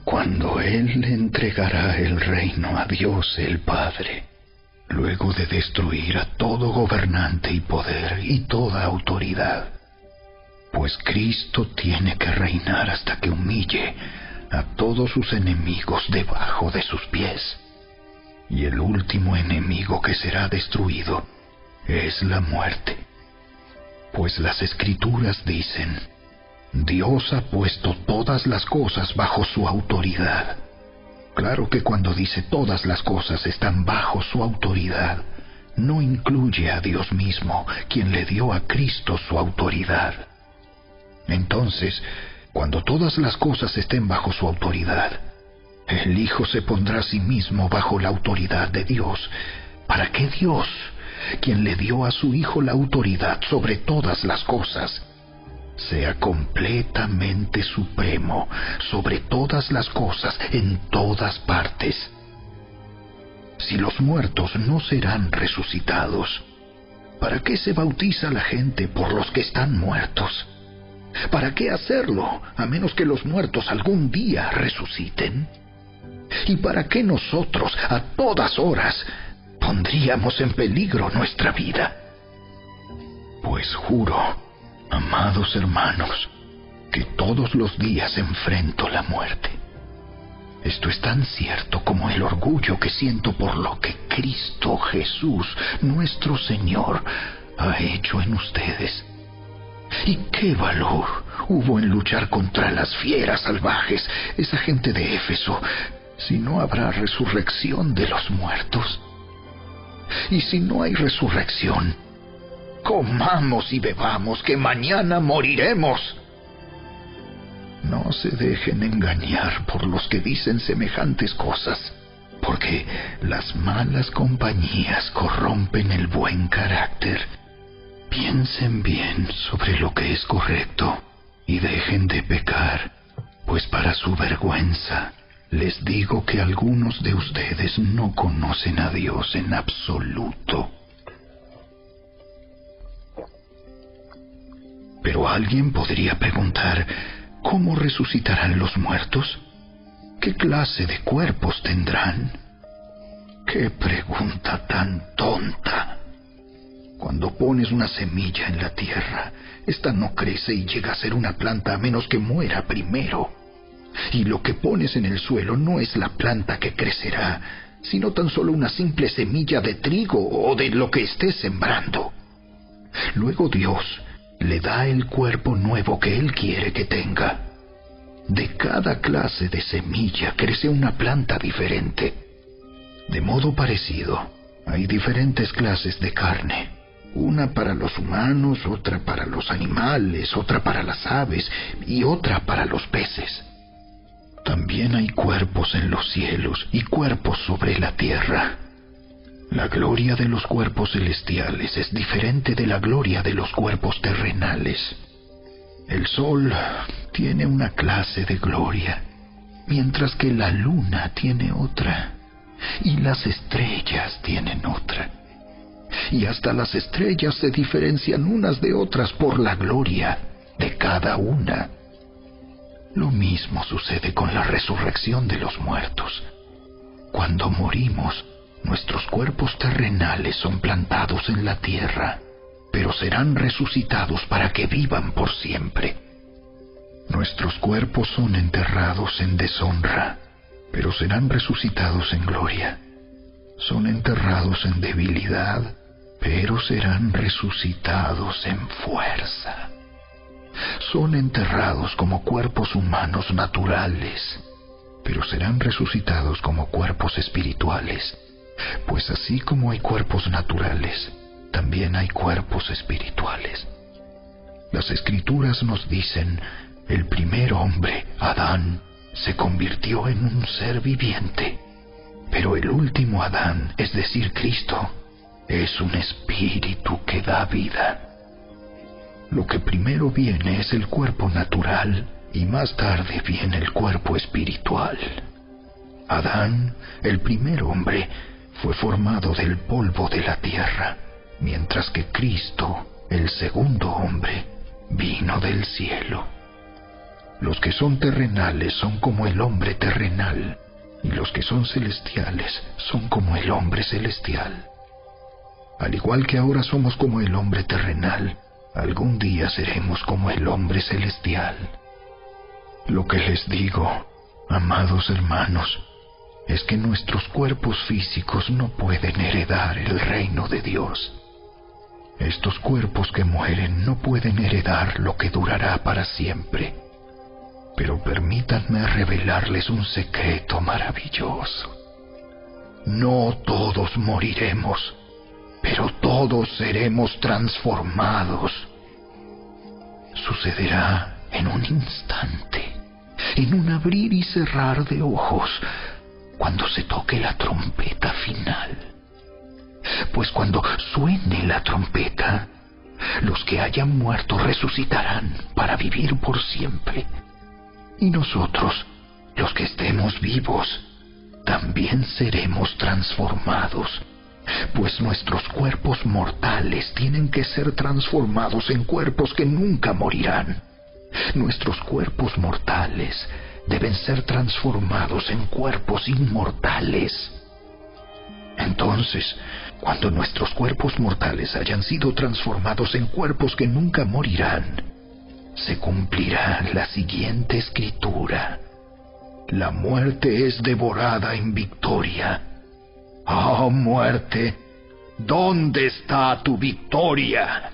Speaker 2: cuando Él le entregará el reino a Dios el Padre, luego de destruir a todo gobernante y poder y toda autoridad. Pues Cristo tiene que reinar hasta que humille a todos sus enemigos debajo de sus pies. Y el último enemigo que será destruido es la muerte. Pues las Escrituras dicen: Dios ha puesto todas las cosas bajo su autoridad. Claro que cuando dice todas las cosas están bajo su autoridad, no incluye a Dios mismo, quien le dio a Cristo su autoridad. Entonces, cuando todas las cosas estén bajo su autoridad, el Hijo se pondrá a sí mismo bajo la autoridad de Dios, para que Dios, quien le dio a su Hijo la autoridad sobre todas las cosas, sea completamente supremo sobre todas las cosas en todas partes. Si los muertos no serán resucitados, ¿para qué se bautiza la gente por los que están muertos? ¿Para qué hacerlo, a menos que los muertos algún día resuciten? ¿Y para qué nosotros, a todas horas, pondríamos en peligro nuestra vida? Pues juro, amados hermanos, que todos los días enfrento la muerte. Esto es tan cierto como el orgullo que siento por lo que Cristo Jesús, nuestro Señor, ha hecho en ustedes. ¿Y qué valor hubo en luchar contra las fieras salvajes, esa gente de Éfeso, si no habrá resurrección de los muertos? Y si no hay resurrección, comamos y bebamos, que mañana moriremos. No se dejen engañar por los que dicen semejantes cosas, porque las malas compañías corrompen el buen carácter. Piensen bien sobre lo que es correcto y dejen de pecar, pues para su vergüenza les digo que algunos de ustedes no conocen a Dios en absoluto. Pero alguien podría preguntar: ¿cómo resucitarán los muertos? ¿Qué clase de cuerpos tendrán? ¡Qué pregunta tan tonta! Cuando pones una semilla en la tierra, esta no crece y llega a ser una planta a menos que muera primero. Y lo que pones en el suelo no es la planta que crecerá, sino tan solo una simple semilla de trigo o de lo que estés sembrando. Luego Dios le da el cuerpo nuevo que Él quiere que tenga. De cada clase de semilla crece una planta diferente. De modo parecido, hay diferentes clases de carne. Una para los humanos, otra para los animales, otra para las aves y otra para los peces. También hay cuerpos en los cielos y cuerpos sobre la tierra. La gloria de los cuerpos celestiales es diferente de la gloria de los cuerpos terrenales. El sol tiene una clase de gloria, mientras que la luna tiene otra, y las estrellas tienen otra. y hasta las estrellas se diferencian unas de otras por la gloria de cada una. Lo mismo sucede con la resurrección de los muertos. Cuando morimos, nuestros cuerpos terrenales son plantados en la tierra, pero serán resucitados para que vivan por siempre. Nuestros cuerpos son enterrados en deshonra, pero serán resucitados en gloria. Son enterrados en debilidad, pero serán resucitados en fuerza. Son enterrados como cuerpos humanos naturales, pero serán resucitados como cuerpos espirituales, pues así como hay cuerpos naturales, también hay cuerpos espirituales. Las Escrituras nos dicen: el primer hombre, Adán, se convirtió en un ser viviente, pero el último Adán, es decir, Cristo, es un espíritu que da vida. Lo que primero viene es el cuerpo natural y más tarde viene el cuerpo espiritual. Adán, el primer hombre, fue formado del polvo de la tierra, mientras que Cristo, el segundo hombre, vino del cielo. Los que son terrenales son como el hombre terrenal, y los que son celestiales son como el hombre celestial. Al igual que ahora somos como el hombre terrenal, algún día seremos como el hombre celestial. Lo que les digo, amados hermanos, es que nuestros cuerpos físicos no pueden heredar el reino de Dios. Estos cuerpos que mueren no pueden heredar lo que durará para siempre. Pero permítanme revelarles un secreto maravilloso. No todos moriremos, pero todos seremos transformados. Sucederá en un instante, en un abrir y cerrar de ojos, cuando se toque la trompeta final. Pues cuando suene la trompeta, los que hayan muerto resucitarán para vivir por siempre. Y nosotros, los que estemos vivos, también seremos transformados, pues nuestros cuerpos mortales tienen que ser transformados en cuerpos que nunca morirán. Nuestros cuerpos mortales deben ser transformados en cuerpos inmortales. Entonces, cuando nuestros cuerpos mortales hayan sido transformados en cuerpos que nunca morirán, se cumplirá la siguiente escritura: la muerte es devorada en victoria. ¡Oh, muerte! ¿Dónde está tu victoria?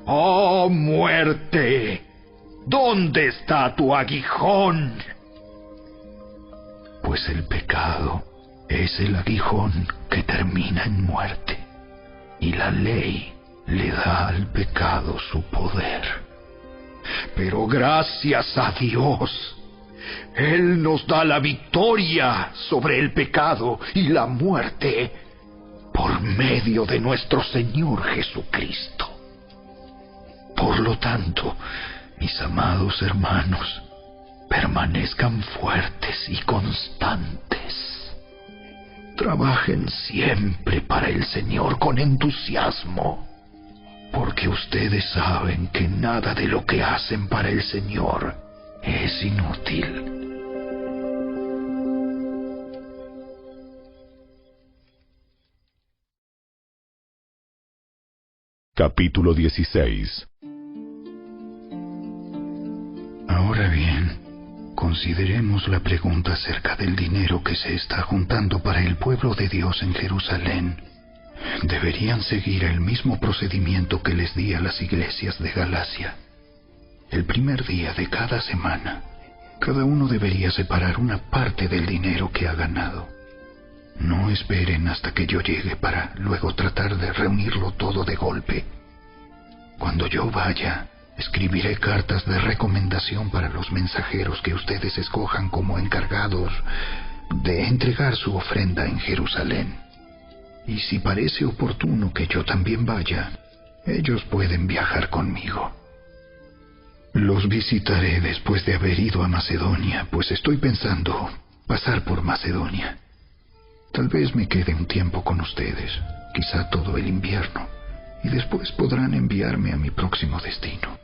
Speaker 2: ¡Oh, muerte! ¿Dónde está tu aguijón? Pues el pecado es el aguijón que termina en muerte, y la ley le da al pecado su poder. Pero gracias a Dios, Él nos da la victoria sobre el pecado y la muerte por medio de nuestro Señor Jesucristo. Por lo tanto, mis amados hermanos, permanezcan fuertes y constantes. Trabajen siempre para el Señor con entusiasmo, porque ustedes saben que nada de lo que hacen para el Señor es inútil.
Speaker 1: Capítulo 16.
Speaker 2: Ahora bien, consideremos la pregunta acerca del dinero que se está juntando para el pueblo de Dios en Jerusalén. Deberían seguir el mismo procedimiento que les di a las iglesias de Galacia. El primer día de cada semana, cada uno debería separar una parte del dinero que ha ganado. No esperen hasta que yo llegue para luego tratar de reunirlo todo de golpe. Cuando yo vaya, escribiré cartas de recomendación para los mensajeros que ustedes escojan como encargados de entregar su ofrenda en Jerusalén. Y si parece oportuno que yo también vaya, ellos pueden viajar conmigo. Los visitaré después de haber ido a Macedonia, pues estoy pensando pasar por Macedonia. Tal vez me quede un tiempo con ustedes, quizá todo el invierno, y después podrán enviarme a mi próximo destino.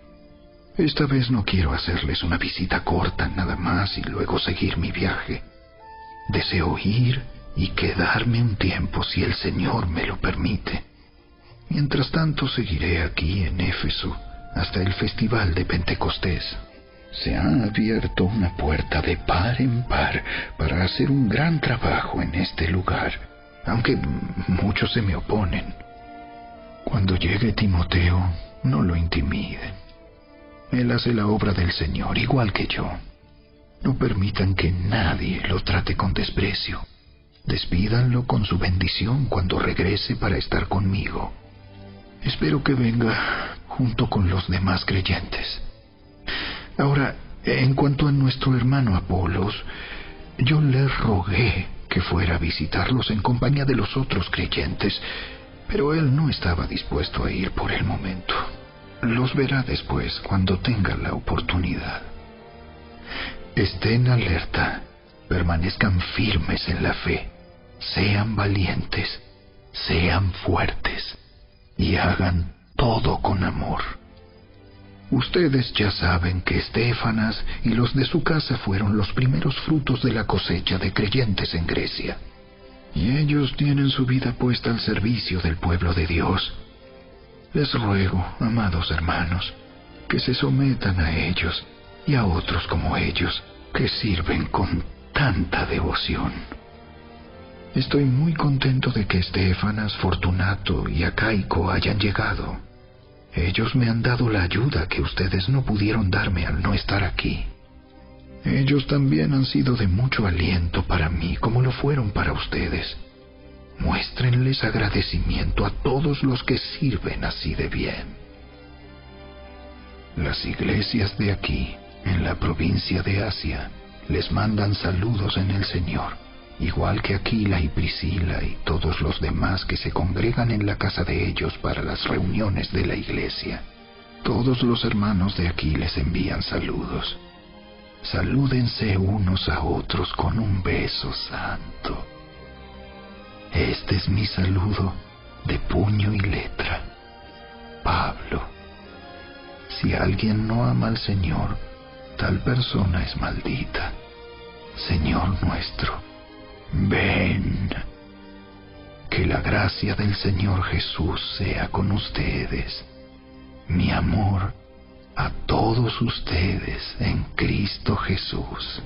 Speaker 2: Esta vez no quiero hacerles una visita corta nada más y luego seguir mi viaje. Deseo ir y quedarme un tiempo si el Señor me lo permite. Mientras tanto seguiré aquí en Éfeso hasta el festival de Pentecostés. Se ha abierto una puerta de par en par para hacer un gran trabajo en este lugar, aunque muchos se me oponen. Cuando llegue Timoteo, no lo intimiden. Él hace la obra del Señor igual que yo. No permitan que nadie lo trate con desprecio. Despídanlo con su bendición cuando regrese para estar conmigo. Espero que venga junto con los demás creyentes. Ahora, en cuanto a nuestro hermano Apolos, yo le rogué que fuera a visitarlos en compañía de los otros creyentes, pero él no estaba dispuesto a ir por el momento. Los verá después cuando tenga la oportunidad. Estén alerta, permanezcan firmes en la fe, sean valientes, sean fuertes y hagan todo con amor. Ustedes ya saben que Estéfanas y los de su casa fueron los primeros frutos de la cosecha de creyentes en Grecia, y ellos tienen su vida puesta al servicio del pueblo de Dios. Les ruego, amados hermanos, que se sometan a ellos y a otros como ellos, que sirven con tanta devoción. Estoy muy contento de que Estéfanas, Fortunato y Acaico hayan llegado. Ellos me han dado la ayuda que ustedes no pudieron darme al no estar aquí. Ellos también han sido de mucho aliento para mí, como lo fueron para ustedes. Muéstrenles agradecimiento a todos los que sirven así de bien. Las iglesias de aquí, en la provincia de Asia, les mandan saludos en el Señor, igual que Aquila y Priscila y todos los demás que se congregan en la casa de ellos para las reuniones de la iglesia. Todos los hermanos de aquí les envían saludos. Salúdense unos a otros con un beso santo. Este es mi saludo de puño y letra. Pablo. Si alguien no ama al Señor, tal persona es maldita. Señor nuestro, ven. Que la gracia del Señor Jesús sea con ustedes. Mi amor a todos ustedes en Cristo Jesús.